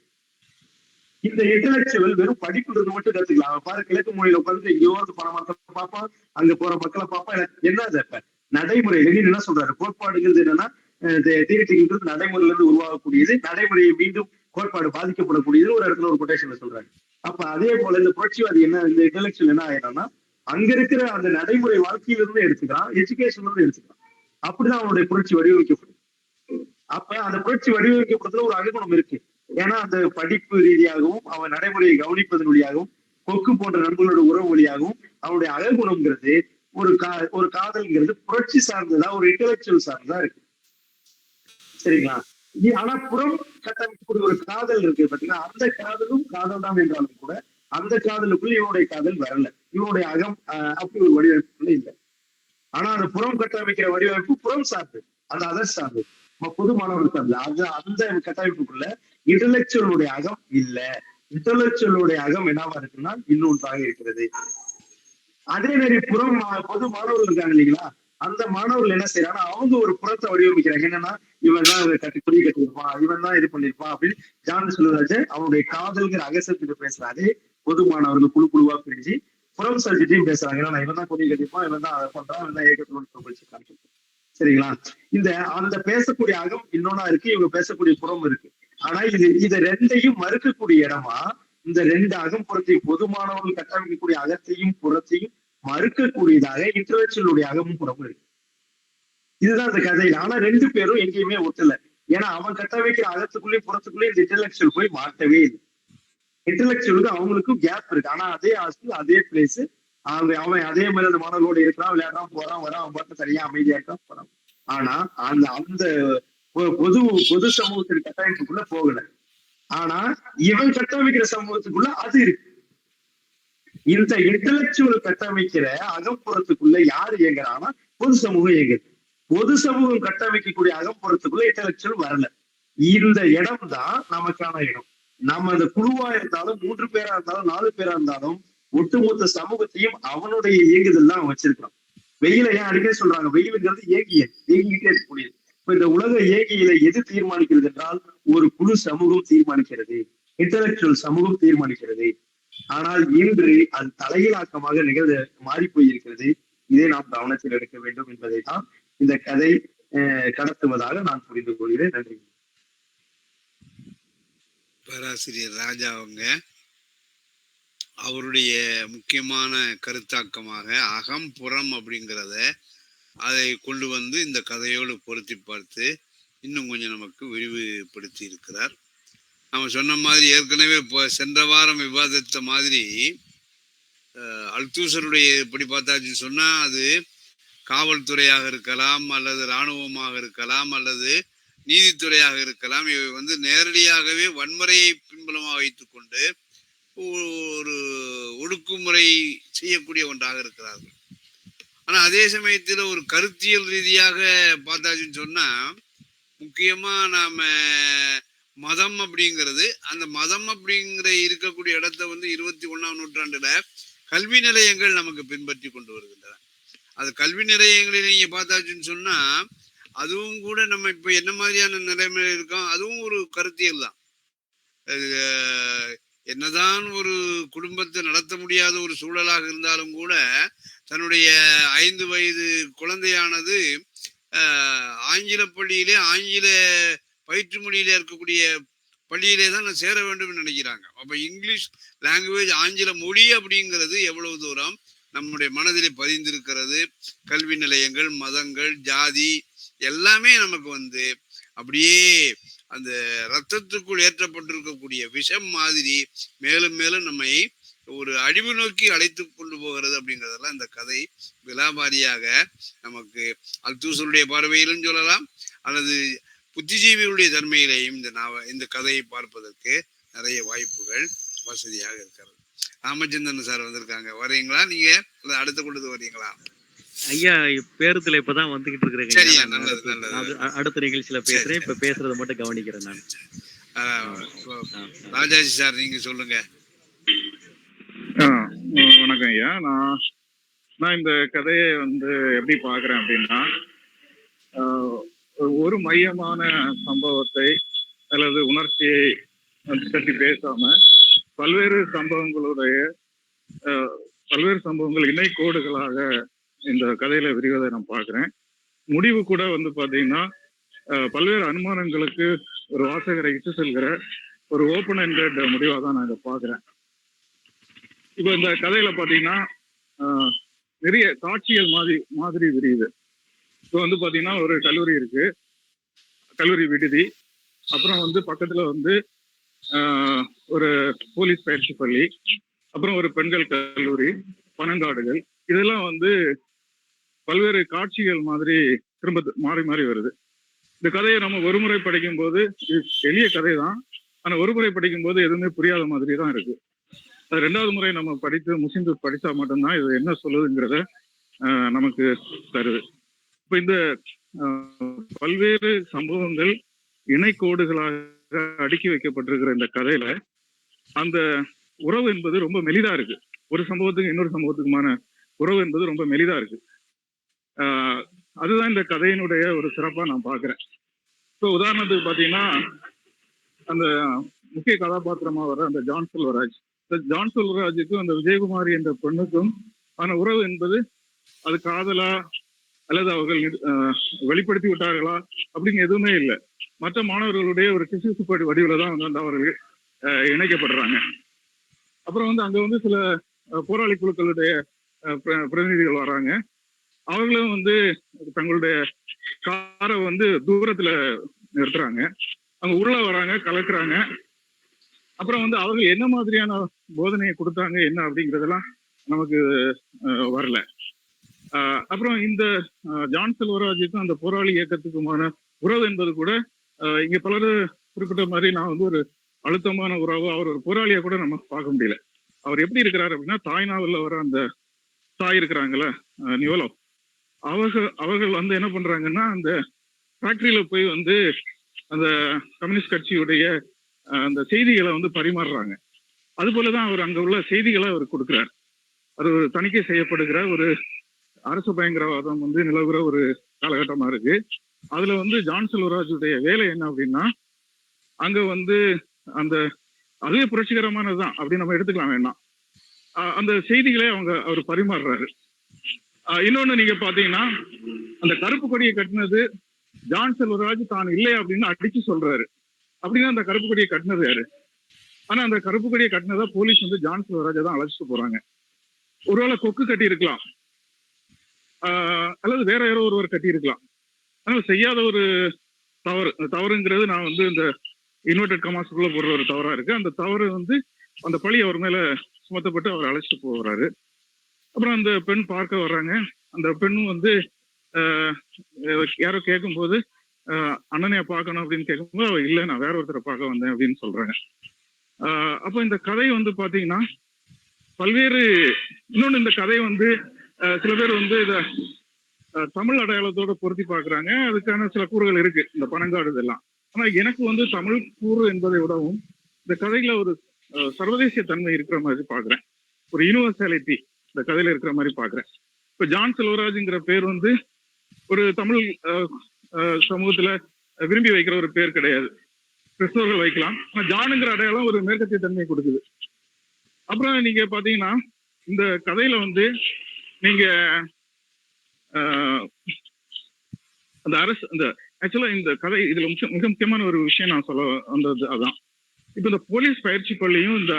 இந்த இன்டெலெக்சுவல் வெறும் படிப்புன்றது மட்டும் கத்துக்கலாம். அவன் பாரு கிழக்கு மொழியில உட்காந்து எங்கேயோ பணமரத்தை பார்ப்பான், அங்க போற மக்களை பார்ப்பான். என்ன இப்ப நடைமுறை லெனின் என்ன சொல்றாரு? கோட்பாடுங்கிறது என்னன்னா, தியரிட்டிக்கிறது நடைமுறையில இருந்து உருவாகக்கூடியது, நடைமுறையை மீண்டும் கோட்பாடு பாதிக்கப்படக்கூடியது ஒரு இடத்துல ஒரு கொட்டேஷன்ல சொல்றாரு. அப்ப அதே போல இந்த புரட்சிவாதி என்ன, இந்த இன்டெலெக்சுவல் என்ன ஆயிடும்னா, அங்க இருக்கிற அந்த நடைமுறை வாழ்க்கையில இருந்து எடுத்துக்கிறான், எஜுகேஷன்ல இருந்து எடுத்துக்கிறான். அப்படிதான் அவனுடைய புரட்சி வடிவமைக்கப்படும். அப்ப அந்த புரட்சி வடிவமைக்கப்படுறதுல ஒரு அககுணம் இருக்கு. ஏன்னா அந்த படிப்பு ரீதியாகவும் அவன் நடைமுறையை கவனிப்பதன் வழியாகவும் கொக்கு போன்ற நண்பர்களோட உறவு வழியாகவும் அவனுடைய அககுணம்ங்கிறது ஒரு காதல்ங்கிறது புரட்சி சார்ந்ததா, ஒரு இன்டெலெக்சுவல் சார்ந்ததா இருக்கு. சரிங்களா? ஆனா புறம் கட்டமைக்கக்கூடிய ஒரு காதல் இருக்கு பாத்தீங்கன்னா, அந்த காதலும் காதல் தான் என்றாலும் கூட அந்த காதலுக்குள்ள இவனுடைய காதல் வரல. இவனுடைய அகம் அப்படி ஒரு வடிவமைப்புக்குள்ள இல்லை. ஆனா அந்த புறம் கட்டமைக்கிற வடிவமைப்பு புறம் சார்ந்து, அந்த அதர் சார்ந்து, பொது மாணவர்கள் சார்ந்து, அது அந்த கட்டமைப்புக்குள்ள இன்டலெக்சுவலுடைய அகம் இல்ல. இன்டலெக்சுவலுடைய அகம் என்னவா இருக்குன்னா இன்னொன்றாக இருக்கிறது. அதே மாதிரி புறம் பொது மாணவர்கள் இருக்காங்க இல்லைங்களா, அந்த மாணவர்கள் என்ன செய்யறாங்கன்னா அவங்க ஒரு புறத்தை வடிவமைக்கிறாங்க. என்னன்னா இவன் தான் குடி கட்டியிருப்பான், இவன் தான் இது பண்ணிருப்பான் அப்படின்னு ஜான் செல்வராஜ் அவனுடைய காதல்கிற அகசத்துக்கு பேசுறான். அதே பொது மாணவர்கள் குழு குழுவா பிரிஞ்சு புறம் சர்ஜிட்டையும் பேசுறாங்க. ஏன்னா இவன் தான் கொடி கட்டிருப்பான், இவன் தான் அதை பண்றான், இவன் தான் ஏகத்தோடு. சரிங்களா? இந்த அந்த பேசக்கூடிய அகம் இன்னொன்னா இருக்கு, இவங்க பேசக்கூடிய புறம் இருக்கு. ஆனா இது ரெண்டையும் மறுக்கக்கூடிய இடமா இந்த ரெண்டு அகம்புறத்தையும் பொது மாணவர்கள் கட்டமைக்கக்கூடிய அகத்தையும் புறத்தையும் மறுக்கக்கூடியதாக இன்டலெக்சுவலுடைய அகமும் புறமும் இருக்கு. இதுதான் இந்த கதையில. ஆனா ரெண்டு பேரும் எங்கேயுமே ஒட்டல. ஏன்னா அவன் கட்டமைக்கிற அகத்துக்குள்ளேயும் புறத்துக்குள்ளேயும் இந்த இன்டலெக்சுவல் போய் மாட்டவே இல்லை. இன்டலெக்சுவலுக்கு அவங்களுக்கும் கேப் இருக்கு. ஆனா அதே ஹாஸ்டல், அதே பிளேஸ், அவன் அதே மாதிரி அந்த மாணவர்களோட இருக்கிறான், விளையாடுறான், போறான், வரான், அவன் பார்த்து தனியா அமைதியா இருக்கான், போறான். ஆனா அந்த அந்த பொது சமூகத்தின் கட்டமைப்புக்குள்ள போகல. ஆனா இவன் கட்டமைக்கிற சமூகத்துக்குள்ள அது இருக்கு. இந்த இன்டலெக்சுவல் கட்டமைக்கிற அகப்புறத்துக்குள்ள யாரு இயங்குறான்னா பொது சமூகம் இயங்குது. பொது சமூகம் கட்டமைக்கக்கூடிய அகப்புறத்துக்குள்ள இன்டலெக்சுவல் வரல. இந்த இடம் தான் நமக்கான இடம். நம்ம அந்த குழுவா இருந்தாலும் 3 பேரா இருந்தாலும் 4 பேரா இருந்தாலும் ஒட்டுமொத்த சமூகத்தையும் அவனுடைய இயங்குதல் தான் அவன் வச்சிருக்கான். வெயில ஏன் அடிக்கடி சொல்றாங்க, வெயிலுங்கிறது இயங்கிக்கிட்டே இருக்கக்கூடியது. இப்ப இந்த உலக இயங்கியில எது தீர்மானிக்கிறது என்றால் ஒரு குழு சமூகம் தீர்மானிக்கிறது, இன்டலெக்சுவல் சமூகம் தீர்மானிக்கிறது. ஆனால் இன்று அது தலையிலாக்கமாக மாறி போயிருக்கிறது. இதை நாம் கவனத்தில் எடுக்க வேண்டும் என்பதை தான் இந்த கதை கடத்துவதாக நான் புரிந்து கொள்கிறேன். நன்றி. பேராசிரியர் ராஜா அவங்க அவருடைய முக்கியமான கருத்தாக்கமாக அகம் புறம் அப்படிங்கிறத அதை கொண்டு வந்து இந்த கதையோடு பொருத்தி பார்த்து இன்னும் கொஞ்சம் நமக்கு விரிவுபடுத்தி இருக்கிறார். நம்ம சொன்ன மாதிரி ஏற்கனவே சென்ற வாரம் விவாதித்த மாதிரி அல்தூசருடைய எப்படி பார்த்தாச்சுன்னு சொன்னா அது காவல்துறையாக இருக்கலாம், அல்லது இராணுவமாக இருக்கலாம், அல்லது நீதித்துறையாக இருக்கலாம். இவை வந்து நேரடியாகவே வன்முறையை பின்புலமாக வைத்துக் கொண்டு ஒரு ஒடுக்குமுறை செய்யக்கூடிய ஒன்றாக இருக்கிறார்கள். ஆனா அதே சமயத்துல ஒரு கருத்தியல் ரீதியாக பார்த்தாச்சுன்னு சொன்னா முக்கியமா நாம மதம் அப்படிங்கிறது, அந்த மதம் அப்படிங்கிற இருக்கக்கூடிய இடத்த வந்து 21ஆம் நூற்றாண்டுல கல்வி நிலையங்கள் நமக்கு பின்பற்றி கொண்டு வருகின்றன. அது கல்வி நிலையங்களில் நீங்க பார்த்தாச்சுன்னு சொன்னா அதுவும் கூட நம்ம இப்ப என்ன மாதிரியான நிலைமையில இருக்கோம், அதுவும் ஒரு கருத்தியல் தான். என்னதான் ஒரு குடும்பத்தை நடத்த முடியாத ஒரு சூழலாக இருந்தாலும் கூட தன்னுடைய 5 வயது குழந்தையானது ஆங்கில பள்ளியிலே ஆங்கில பயிற்று மொழியில இருக்கக்கூடிய பள்ளியிலே தான் நான் சேர வேண்டும் நினைக்கிறாங்க. அப்ப இங்கிலீஷ் லாங்குவேஜ், ஆங்கில மொழி அப்படிங்கிறது எவ்வளவு தூரம் நம்முடைய மனதிலே பதிந்திருக்கிறது. கல்வி நிலையங்கள், மதங்கள், ஜாதி எல்லாமே நமக்கு வந்து அப்படியே அந்த ரத்தத்துக்குள் ஏற்றப்பட்டிருக்கக்கூடிய விஷம் மாதிரி மேலும் மேலும் நம்மை ஒரு அழிவு நோக்கி அழைத்து கொண்டு போகிறது அப்படிங்கிறதெல்லாம் இந்த கதை விலாபாரியாக நமக்கு அல்தூசருடைய பார்வையிலும் சொல்லலாம், அல்லது புத்திஜீவியுடைய தன்மையிலேயும் இந்த கதையை பார்ப்பதற்கு நிறைய வாய்ப்புகள் வசதியாக இருக்கிறது. ராமச்சந்திரன் சார் வந்திருக்காங்க, வரீங்களா நீங்க அடுத்த கொண்டு வரீங்களா? ஐயா பேருந்துல இப்பதான் வந்துகிட்டு இருக்கிறேன். சரியா, நல்லது நல்லது. அடுத்த நிகழ்ச்சியில பேசுறேன், இப்ப பேசுறத மட்டும் கவனிக்கிறேன் நான். ராஜாஜி சார் நீங்க சொல்லுங்க. வணக்கம் ஐயா. நான் இந்த கதையை வந்து எப்படி பாக்குறேன் அப்படின்னா, ஒரு மையமான சம்பவத்தை அல்லது உணர்ச்சியை பற்றி பேசாம பல்வேறு சம்பவங்கள் இணைக்கோடுகளாக இந்த கதையில விரிவதை நான் பாக்குறேன். முடிவு கூட வந்து பாத்தீங்கன்னா பல்வேறு அனுமானங்களுக்கு ஒரு வாசகரை இட்டு செல்கிற ஒரு ஓப்பன் எண்டட் முடிவா தான் நான் இதை பாக்குறேன். இப்ப இந்த கதையில பாத்தீங்கன்னா நிறைய காட்சிகள் மாதிரி விரியுது. இப்ப வந்து பாத்தீங்கன்னா ஒரு கல்லூரி இருக்கு, கல்லூரி விடுதி, அப்புறம் வந்து பக்கத்துல வந்து ஒரு போலீஸ் பயிற்சி பள்ளி, அப்புறம் ஒரு பெண்கள் கல்லூரி, பனங்காடுகள், இதெல்லாம் வந்து பல்வேறு காட்சிகள் மாதிரி திரும்ப மாறி மாறி வருது. இந்த கதையை நம்ம ஒரு முறை படிக்கும் போது இது எளிய கதை தான், ஆனா ஒரு முறை படிக்கும் போது எதுவுமே புரியாத மாதிரி தான் இருக்கு. அது ரெண்டாவது முறை நம்ம படித்து முசிந்து படித்தா மட்டும்தான் இது என்ன சொல்லுதுங்கிறத நமக்கு தருது. இப்ப இந்த பல்வேறு சம்பவங்கள் இணைக்கோடுகளாக அடுக்கி வைக்கப்பட்டிருக்கிற இந்த கதையில அந்த உறவு என்பது ரொம்ப மெலிதா இருக்கு. ஒரு சம்பவத்துக்கு இன்னொரு சம்பவத்துக்குமான உறவு என்பது ரொம்ப மெலிதா இருக்கு. அதுதான் இந்த கதையினுடைய ஒரு சிறப்பா நான் பாக்குறேன். இப்போ உதாரணத்துக்கு பாத்தீங்கன்னா, அந்த முக்கிய கதாபாத்திரமா வர அந்த ஜான் செல்வராஜ், ஜான் செல்வராஜுக்கும் அந்த விஜயகுமாரி என்ற பெண்ணுக்கும் ஆன உறவு என்பது அது காதலா அல்லது அவர்கள் வெளிப்படுத்தி விட்டார்களா அப்படின்னு எதுவுமே இல்லை. மற்ற மாணவர்களுடைய ஒரு கிசுகிசுப்பாடு வடிவில் தான் வந்து அவர்கள் இணைக்கப்படுறாங்க. அப்புறம் வந்து அங்க வந்து சில போராளி குழுக்களுடைய பிரதிநிதிகள் வராங்க. அவர்களும் வந்து தங்களுடைய காரை வந்து தூரத்துல நிறுத்துறாங்க. அவங்க உள்ள வராங்க, கலக்குறாங்க. அப்புறம் வந்து அவர்கள் என்ன மாதிரியான போதனையை கொடுத்தாங்க என்ன அப்படிங்கிறதெல்லாம் நமக்கு வரல. அப்புறம் இந்த ஜான் செல்வராஜுக்கும் அந்த போராளி இயக்கத்துக்குமான உறவு என்பது கூட இங்க பலர் குறிப்பிட்ட மாதிரி நான் வந்து ஒரு அழுத்தமான உறவு, அவர் ஒரு போராளியா கூட நம்ம பார்க்க முடியல. அவர் எப்படி இருக்கிறாரு அப்படின்னா, தாய்நாவல்ல வர அந்த தாய் இருக்கிறாங்களே நியோலோ, அவர்கள் வந்து என்ன பண்றாங்கன்னா, அந்த ஃபேக்டரியில போய் வந்து அந்த கம்யூனிஸ்ட் கட்சியுடைய அந்த செய்திகளை வந்து பரிமாறுறாங்க. அது போலதான் அவர் அங்க உள்ள செய்திகளை அவர் கொடுக்கிறார். அது ஒரு தணிக்கை செய்யப்படுகிற ஒரு அரசு பயங்கரவாதம் வந்து நிலவுகிற ஒரு காலகட்டமா இருக்கு. அதுல வந்து ஜான் செல்வராஜுடைய வேலை என்ன அப்படின்னா, அங்க வந்து அந்த அதுவே புரட்சிகரமானதுதான் அப்படின்னு நம்ம எடுத்துக்கலாம் வேண்டாம். அந்த செய்திகளை அவர் பரிமாறுறாரு. இன்னொன்னு நீங்க பாத்தீங்கன்னா, அந்த கருப்பு கொடியை கட்டினது ஜான் செல்வராஜ் தான் இல்லை அப்படின்னு அடிச்சு சொல்றாரு. அப்படின்னா அந்த கருப்பு கொடியை கட்டினது யாரு? ஆனா அந்த கருப்பு கொடியை கட்டினதா போலீஸ் வந்து ஜான் செல்வராஜை தான் அழைச்சிட்டு போறாங்க. ஒருவேளை கொக்கு கட்டி இருக்கலாம், அல்லது வேற யாரோ ஒருவர் கட்டி இருக்கலாம். ஆனால் செய்யாத ஒரு தவறுங்கிறது நான் வந்து இந்த இன்வெர்டட் கமாஸ்க்குள்ள போடுற ஒரு தவறா இருக்கு. அந்த தவறு வந்து அந்த பழி அவர் மேல சுமத்தப்பட்டு அவர் அழைச்சிட்டு போகிறாரு. அப்புறம் அந்த பெண் பார்க்க வர்றாங்க. அந்த பெண்ணும் வந்து யாரோ கேட்கும்போது அண்ணனைய பார்க்கணும் அப்படின்னு கேட்கும்போது அவ இல்லை, நான் வேற ஒருத்தரை பார்க்க வந்தேன் அப்படின்னு சொல்றாங்க. அப்போ இந்த கதை வந்து பாத்தீங்கன்னா பல்வேறு இன்னொன்னு இந்த கதை வந்து சில பேர் வந்து இத தமிழ் அடையாளத்தோட பொருத்தி பாக்குறாங்க. அதுக்கான சில கூறுகள் இருக்கு, இந்த பனங்காடு இதெல்லாம். ஆனா எனக்கு வந்து தமிழ் கூறு என்பதை விடவும் இந்த கதையில ஒரு சர்வதேசிய தன்மை இருக்கிற மாதிரி பாக்குறேன். ஒரு யூனிவர்சாலிட்டி இந்த கதையில இருக்கிற மாதிரி பாக்குறேன். இப்ப ஜான் செல்வராஜ்ங்கிற பேர் வந்து ஒரு தமிழ் சமூகத்துல விரும்பி வைக்கிற ஒரு பேர் கிடையாது. கிறிஸ்தவர்கள் வைக்கலாம், ஆனா ஜானுங்கிற அடையாளம் ஒரு மேற்கத்திய தன்மையை கொடுக்குது. அப்புறம் நீங்க பாத்தீங்கன்னா இந்த கதையில வந்து நீங்க அந்த அரசு இந்த ஆக்சுவலா இந்த கதை இதுல மிக முக்கியமான ஒரு விஷயம் நான் சொல்ல வந்தது அதான். இப்ப இந்த போலீஸ் பயிற்சி பள்ளியும் இந்த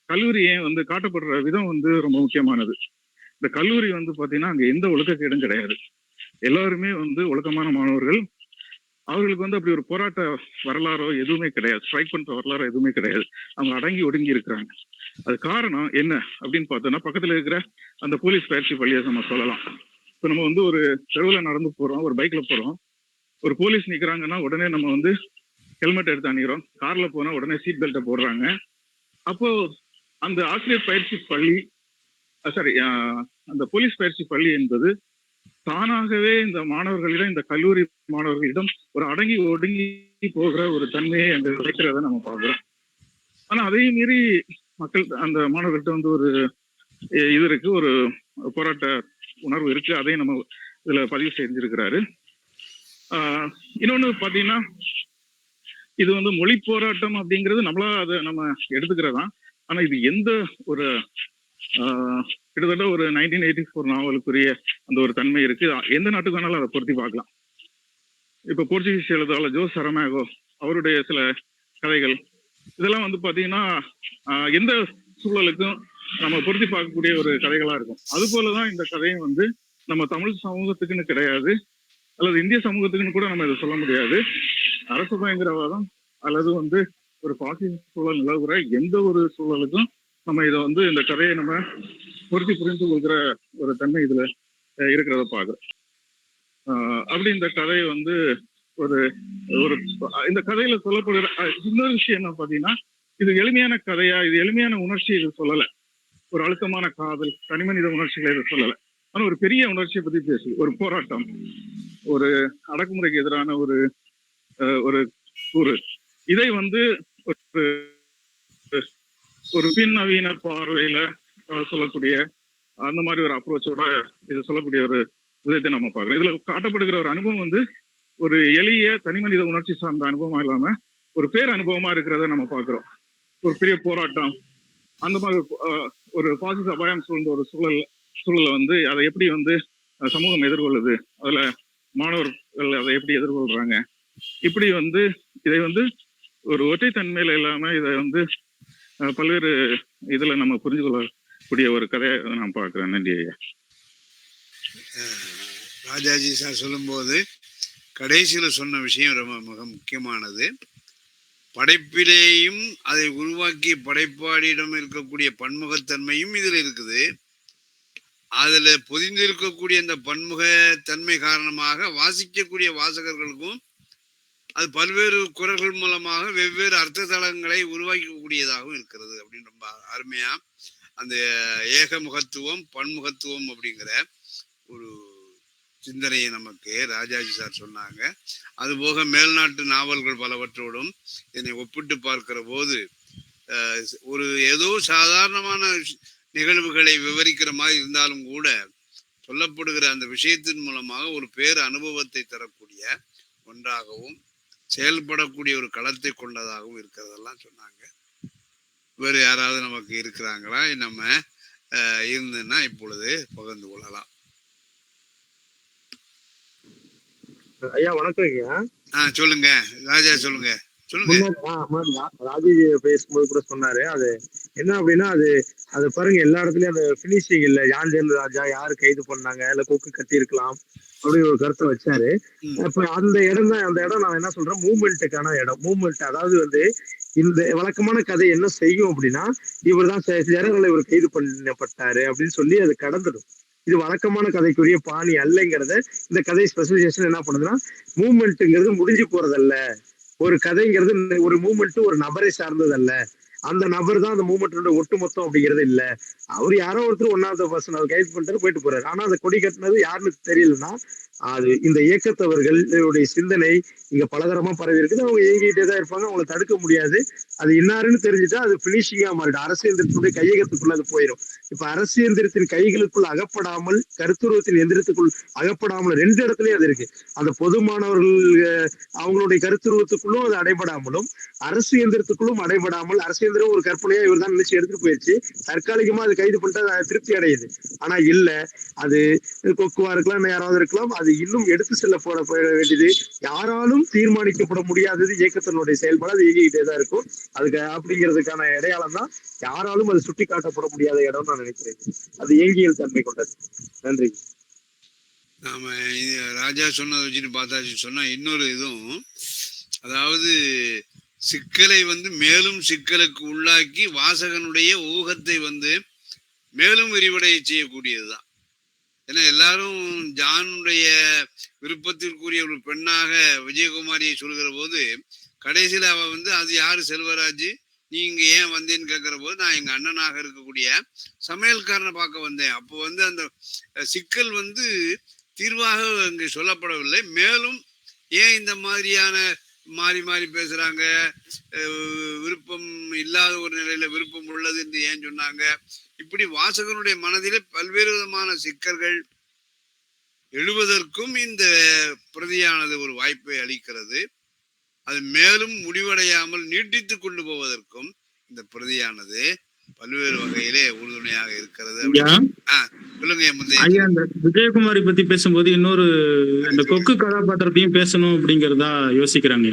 கல்லூரியும் வந்து காட்டப்படுற விதம் வந்து ரொம்ப முக்கியமானது. இந்த கல்லூரி வந்து பாத்தீங்கன்னா அங்க எந்த ஒழுக்கக்கேடும் கிடையாது. எல்லாருமே வந்து ஒழுக்கமான மாணவர்கள். அவர்களுக்கு வந்து அப்படி ஒரு போராட்ட வரலாறோ எதுவுமே கிடையாது, ஸ்ட்ரைக் பண்ற வரலாறோ எதுவுமே கிடையாது. அவங்க அடங்கி ஒடுங்கி இருக்கிறாங்க. அது காரணம் என்ன அப்படின்னு பார்த்தோம்னா, பக்கத்துல இருக்கிற அந்த போலீஸ் பயிற்சி பள்ளியை நம்ம சொல்லலாம். இப்ப நம்ம வந்து ஒரு தெருவில் நடந்து போறோம், ஒரு பைக்ல போறோம், ஒரு போலீஸ் நிக்கிறாங்கன்னா உடனே நம்ம வந்து ஹெல்மெட் எடுத்து அணிகிறோம். கார்ல போனா உடனே சீட் பெல்ட்டை போடுறாங்க. அப்போ அந்த ஆசிரியர் பயிற்சி பள்ளி அந்த போலீஸ் பயிற்சி பள்ளி என்பது தானாகவே இந்த மாணவர்களிடம், இந்த கல்லூரி மாணவர்களிடம் ஒரு அடங்கி ஒடுங்கி போகிற ஒரு தன்மையை அங்க வைக்கிறத நம்ம பார்க்கிறோம். ஆனா அதையும் மீறி மக்கள் அந்த மாணவர்கள்ட்ட வந்து ஒரு இது இருக்கு, ஒரு போராட்ட உணர்வு இருக்கு. அதையும் நம்ம இதுல பதிவு செஞ்சிருக்கிறாரு. இன்னொன்னு பாத்தீங்கன்னா, இது வந்து மொழி போராட்டம் அப்படிங்கிறது நம்மளா அதை நம்ம எடுத்துக்கிறதா. ஆனா இது எந்த ஒரு கிட்டத்தட்ட ஒரு 1984 நாவலுக்குரிய அந்த ஒரு தன்மை இருக்கு. எந்த நாட்டுக்கு வேணாலும் அதை பொருத்தி பார்க்கலாம். இப்ப போர்ச்சுகீஸ் எழுதாளர் ஜோஸ் சரமேகோ அவருடைய சில கதைகள் இதெல்லாம் வந்து பாத்தீங்கன்னா எந்த சூழலுக்கும் நம்ம பொருத்தி பார்க்கக்கூடிய ஒரு கதைகளா இருக்கும். அது போலதான் இந்த கதையும் வந்து நம்ம தமிழ் சமூகத்துக்குன்னு கிடையாது, அல்லது இந்திய சமூகத்துக்குன்னு கூட நம்ம இதை சொல்ல முடியாது. அரசு பயங்கரவாதம் அல்லது வந்து ஒரு பாசிச சூழல் நிலவுகிற எந்த ஒரு சூழலுக்கும் நம்ம இதை வந்து இந்த கதையை நம்ம பொருத்தி புரிந்து கொள்கிற ஒரு தன்மை இதுல இருக்கிறத பார்க்கிறோம். அப்படி இந்த கதையை வந்து ஒரு ஒரு இந்த கதையில சொல்லப்படுகிற இன்னொரு விஷயம் என்ன பாத்தீங்கன்னா, இது எளிமையான கதையா, இது எளிமையான உணர்ச்சி இது சொல்லல. ஒரு அழுத்தமான காதல், தனிமனித உணர்ச்சிகளை இது சொல்லல. ஆனா ஒரு பெரிய உணர்ச்சியை பத்தி பேசு, ஒரு போராட்டம், ஒரு அடக்குமுறைக்கு எதிரான ஒரு ஒரு கூறு. இதை வந்து ஒரு பின் நவீன பார்வையில சொல்லக்கூடிய அந்த மாதிரி ஒரு அப்ரோச்சோட இது சொல்லக்கூடிய ஒரு விதத்தை நம்ம பார்க்கிறோம். இதுல காட்டப்படுகிற ஒரு அனுபவம் வந்து ஒரு எளிய தனிமனித உணர்ச்சி சார்ந்த அனுபவமா இல்லாம ஒரு பேர் அனுபவமா இருக்கிறத நம்ம பார்க்கிறோம். ஒரு பெரிய போராட்டம், அந்த மாதிரி ஒரு பாசிச அபாயம் சூழ்ந்த ஒரு சூழலை வந்து அதை எப்படி வந்து சமூகம் எதிர்கொள்ளுது, அதுல மாணவர்கள் அதை எப்படி எதிர்கொள்றாங்க, இப்படி வந்து இதை வந்து ஒரு ஒற்றைத்தன்மையில இல்லாம இதை வந்து பல்வேறு இதுல நம்ம புரிஞ்சு கொள்ளக்கூடிய ஒரு கதையை நான் பார்க்கிறேன். நன்றி ஐயா. ராஜாஜி சார் சொல்லும்போது கடைசியில சொன்ன விஷயம் ரொம்ப மிக முக்கியமானது. படைப்பிலேயும் அதை உருவாக்கிய படைப்பாளியிடம் இருக்கக்கூடிய பன்முகத்தன்மையும் இதுல இருக்குது. அதுல பொதிந்து இருக்கக்கூடிய அந்த பன்முகத்தன்மை காரணமாக வாசிக்கக்கூடிய வாசகர்களுக்கும் அது பல்வேறு குரல்கள் மூலமாக வெவ்வேறு அர்த்த தளங்களை உருவாக்கக்கூடியதாகவும் இருக்கிறது அப்படின்னு ரொம்ப அருமையா அந்த ஏகமுகத்துவம் பன்முகத்துவம் அப்படிங்கிற ஒரு சிந்தனையை நமக்கு ராஜாஜி சார் சொன்னாங்க. அதுபோக மேல்நாட்டு நாவல்கள் பலவற்றோடும் என்னை ஒப்பிட்டு பார்க்கிற போது ஒரு ஏதோ சாதாரணமான நிகழ்வுகளை விவரிக்கிற மாதிரி இருந்தாலும் கூட சொல்லப்படுகிற அந்த விஷயத்தின் மூலமாக ஒரு பேர் அனுபவத்தை தரக்கூடிய ஒன்றாகவும் செயல்படக்கூடிய ஒரு களத்தை கொண்டதாகவும் இருக்கிறதெல்லாம் சொன்னாங்க. வேறு யாராவது நமக்கு இருக்கிறாங்களா? நம்ம இருந்துன்னா இப்பொழுது பகிர்ந்து கொள்ளலாம். ஐயா வணக்கம் ஐயா. சொல்லுங்க ராஜா, சொல்லுங்க. ராஜி பேசும்போது கூட சொன்னாரு, அது என்ன அப்படின்னா அது பாருங்க எல்லா இடத்துலயும் அந்த பினிஷிங் இல்ல, யாஞ்சல் ராஜா யாரு கைது பண்ணாங்க, இல்ல கொக்கு கட்டி இருக்கலாம் அப்படின்னு ஒரு கருத்தை வச்சாரு. இப்ப அந்த இடம் தான், அந்த இடம் நான் என்ன சொல்றேன், மூவ்மெண்ட்டுக்கான இடம். மூவ்மெண்ட் அதாவது வந்து இந்த வழக்கமான கதை என்ன செய்யும் அப்படின்னா, இவர் தான் ஜெனரல் இவர் கைது பண்ணப்பட்டாரு அப்படின்னு சொல்லி அது கடந்துடும். இது வழக்கமான கதைக்குரிய பாணி அல்லங்கிறத இந்த கதை ஸ்பெசிபிகேஷன் என்ன பண்ணுதுன்னா, மூவ்மெண்ட்டுங்கிறது முடிஞ்சு போறதல்ல, ஒரு கதைங்கிறது ஒரு மூவ்மெண்ட் ஒரு நபரை சார்ந்ததல்ல, அந்த நபர் தான் அந்த மூவ்மெண்ட் ஒட்டுமொத்தம் அப்படிங்கிறது இல்ல. அவர் யாரோ ஒருத்தர் ஒன்னாவது பர்சன் அவர் கைது பண்ணிட்டு போயிட்டு போறாரு. ஆனா அந்த கொடி கட்டினது யாருன்னு தெரியலன்னா அது இந்த இயக்கத்தவர்களுடைய சிந்தனை இங்க பலதரமா பரவி இருக்குது. அவங்க இயங்கிட்டே தான் இருப்பாங்க, அவங்களை தடுக்க முடியாது. அது இன்னாருன்னு தெரிஞ்சுட்டா அது பினிஷிங்கா மாறிடும், அரசு எந்திரத்தினுடைய கையகத்துக்குள்ள அது போயிடும். இப்ப அரசு எந்திரத்தின் கைகளுக்குள் அகப்படாமல், கருத்துருவத்தின் எந்திரத்துக்குள் அகப்படாமல், ரெண்டு இடத்துலயும் அது இருக்கு. அந்த பொது மாணவர்கள் அவங்களுடைய கருத்துருவத்துக்குள்ளும் அது அடைபடாமலும், அரசு எந்திரத்துக்குள்ளும் அடைபடாமல், அரசு எந்திரம் ஒரு கற்பனையா இவர் தான் நினைச்சு எடுத்துட்டு போயிடுச்சு, தற்காலிகமா அது கைது பண்ணிட்டு அது திருப்தி அடையுது. ஆனா இல்ல, அது கொக்குவா இருக்கலாம், யாராவது இருக்கலாம், அது இன்னும் எடுத்து செல்ல போட வேண்டியது, யாராலும் தீர்மானிக்கப்பட முடியாதது இயக்கத்தினுடைய செயல்பாடு. அது இயங்கிக்கிட்டே தான் இருக்கும். அதுக்கு அப்படிங்கிறதுக்கான அடையாளம் தான் யாராலும் அது சுட்டி காட்டப்பட முடியாத இடம் நான் நினைக்கிறேன். அது இயங்கியல் தன்மை கொண்டது. நன்றி. நாம ராஜா சொன்னதை வச்சுட்டு பார்த்தாச்சு. சொன்னா இன்னொரு இதுவும், அதாவது சிக்கலை வந்து மேலும் சிக்கலுக்கு உள்ளாக்கி வாசகனுடைய ஊகத்தை வந்து மேலும் விரிவடைய செய்யக்கூடியதுதான். ஏன்னா எல்லாரும் ஜானுடைய விருப்பத்திற்குரிய ஒரு பெண்ணாக விஜயகுமாரியை சொல்கிற போது கடைசியில் அவ வந்து அது யாரு செல்வராஜ், நீங்க ஏன் வந்தேன்னு கேட்கிற போது நான் எங்க அண்ணனாக இருக்கக்கூடிய சமையல்காரனை பார்க்க வந்தேன். அப்போ வந்து அந்த சிக்கல் வந்து தீர்வாக இங்கு சொல்லப்படவில்லை. மேலும் ஏன் இந்த மாதிரியான மாறி மாறி பேசுறாங்க, விருப்பம் இல்லாத ஒரு நிலையில விருப்பம் உள்ளது என்று ஏன் சொன்னாங்க, இப்படி வாசகனுடைய மனதிலே பல்வேறு விதமான சிக்கல்கள் எழுவதற்கும் இந்த பிரதியானது ஒரு வாய்ப்பை அளிக்கிறது. அது மேலும் முடிவடையாமல் நீட்டித்து கொண்டு போவதற்கும் இந்த பிரதியானது பல்வேறு வகையிலே உறுதுணையாக இருக்கிறது. சொல்லுங்க. ஐயா, இந்த விஜயகுமாரி பத்தி பேசும்போது இன்னொரு இந்த கொக்கு கதாபாத்திரத்தையும் பேசணும் அப்படிங்கறதா யோசிக்கிறாங்க.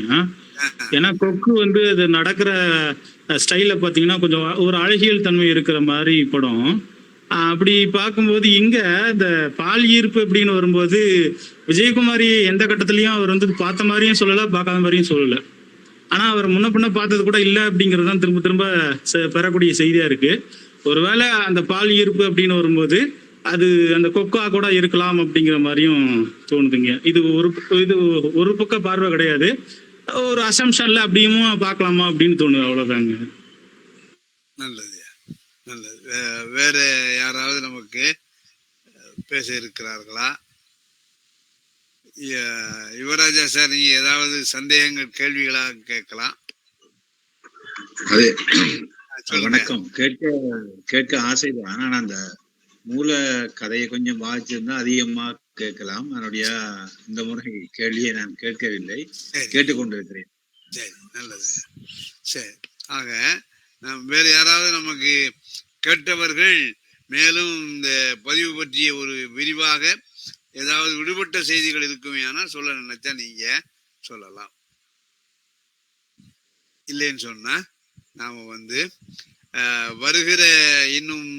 ஏன்னா கொக்கு வந்து அது நடக்கிற ஸ்டைல பாத்தீங்கன்னா கொஞ்சம் ஒரு அழகியல் தன்மை இருக்கிற மாதிரி படம். அப்படி பார்க்கும்போது இங்க இந்த பால் ஈர்ப்பு அப்படின்னு வரும்போது விஜயகுமாரி எந்த கட்டத்திலயும் அவர் வந்து பார்த்த மாதிரியும் சொல்லல, பார்க்காத மாதிரியும் சொல்லல. ஆனா அவர் முன்ன பின்ன பார்த்தது கூட இல்லை அப்படிங்கிறது தான் திரும்ப திரும்ப பெறக்கூடிய செய்தியா இருக்கு. ஒருவேளை அந்த பால் ஈர்ப்பு அப்படின்னு வரும்போது அது அந்த கொக்கா கூட இருக்கலாம் அப்படிங்கிற மாதிரியும் தோணுதுங்க. இது ஒரு பக்க பார்வை கிடையாது, ஒரு அசம்ஷன்ல அப்படியும் பார்க்கலாமா அப்படின்னு தோணுது, அவ்வளவுதாங்க. நல்லது, நல்லது. வேற யாராவது நமக்கு பேச இருக்கிறார்களா? யுவராஜா சார், நீங்க ஏதாவது சந்தேகங்கள் கேள்விகளாக கேட்கலாம். அதே வணக்கம். கேட்க ஆசைதான். ஆனா அந்த மூல கதையை கொஞ்சம் வாசிச்சிருந்தா அதிகமா கேட்கலாம். அதனுடைய இந்த முறை கேள்வியை நான் கேட்கவில்லை, கேட்டுக்கொண்டிருக்கிறேன். சரி, நல்லது. சரி, ஆக வேற யாராவது நமக்கு கேட்டவர்கள் மேலும் இந்த பதிவு பற்றிய ஒரு விரிவாக ஏதாவது விடுபட்ட செய்திகள் இருக்குமே ஆனால் சொல்ல நினைச்சா நீங்க சொல்லலாம். இல்லைன்னு சொன்னா நாம வருகிற இன்னும்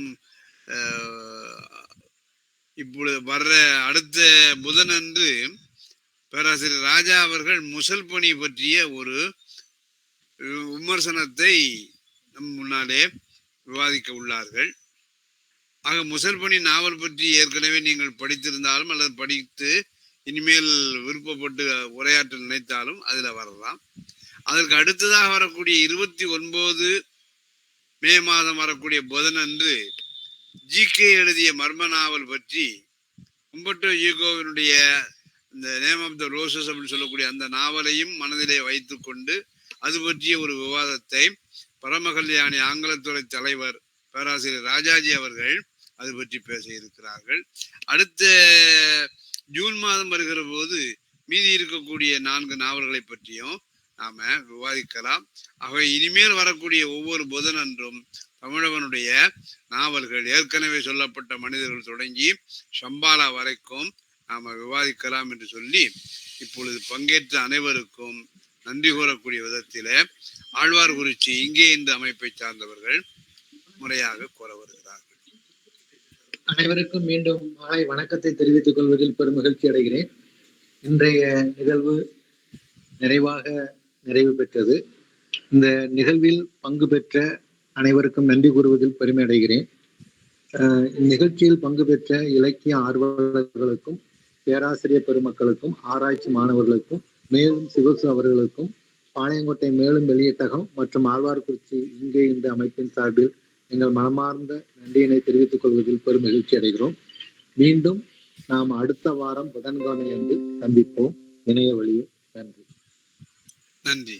இப்பொழுது வர்ற அடுத்த புதனன்று பேராசிரியர் ராஜா அவர்கள் முசல்பணி பற்றிய ஒரு விமர்சனத்தை நம் முன்னாலே விவாதிக்க உள்ளார்கள். ஆக முசல்பணி நாவல் பற்றி ஏற்கனவே நீங்கள் படித்திருந்தாலும் அல்லது படித்து இனிமேல் விருப்பப்பட்டு உரையாற்ற நினைத்தாலும் அதுல வரலாம். அதற்கு அடுத்ததாக வரக்கூடிய 29 மே மாதம் வரக்கூடிய புதனன்று ஜிகே எழுதிய மர்ம நாவல் பற்றி உம்பர்டோ ஈகோவினுடைய இந்த நேம் ஆஃப் த ரோசஸ் அப்படின்னு சொல்லக்கூடிய அந்த நாவலையும் மனதிலே வைத்துக்கொண்டு அது பற்றிய ஒரு விவாதத்தை பரமகல்யாணி ஆங்கிலத்துறை தலைவர் பேராசிரியர் ராஜாஜி அவர்கள் அது பற்றி பேச இருக்கிறார்கள். அடுத்த ஜூன் மாதம் வருகிற போது மீதி இருக்கக்கூடிய 4 நாவல்களை பற்றியும் நாம விவாதிக்கலாம். ஆகவே இனிமேல் வரக்கூடிய ஒவ்வொரு புதனன்றும் தமிழவனுடைய நாவல்கள், ஏற்கனவே சொல்லப்பட்ட மனிதர்கள் தொடங்கி சம்பாலா வரைக்கும் நாம விவாதிக்கலாம் என்று சொல்லி இப்பொழுது பங்கேற்ற அனைவருக்கும் நன்றி கூறக்கூடிய விதத்திலே ஆழ்வார்குறிச்சி இங்கே இந்த அமைப்பை சார்ந்தவர்கள் முறையாக கூற வருகிறார்கள். அனைவருக்கும் மீண்டும் மாலை வணக்கத்தை தெரிவித்துக் கொள்வதில் பெருமகிழ்ச்சி அடைகிறேன். இன்றைய நிகழ்வு நிறைவு பெற்றது. இந்த நிகழ்வில் பங்கு பெற்ற அனைவருக்கும் நன்றி கூறுவதில் பெருமை அடைகிறேன். இந்நிகழ்ச்சியில் பங்கு பெற்ற இலக்கிய ஆர்வலர்களுக்கும், பேராசிரியர் பெருமக்களுக்கும், ஆராய்ச்சி மாணவர்களுக்கும், மேலும் சிவசு அவர்களுக்கும், பாளையங்கோட்டை மேலும் வெளியீட்டகம் மற்றும் ஆழ்வார்குறிச்சி இங்கே இந்த அமைப்பின் சார்பில் எங்கள் மனமார்ந்த நன்றியினை தெரிவித்துக் கொள்வதில் பெரும் மகிழ்ச்சி அடைகிறோம். மீண்டும் நாம் அடுத்த வாரம் புதன்கிழமை அன்று சந்திப்போம், இணைய வழியில். நன்றி.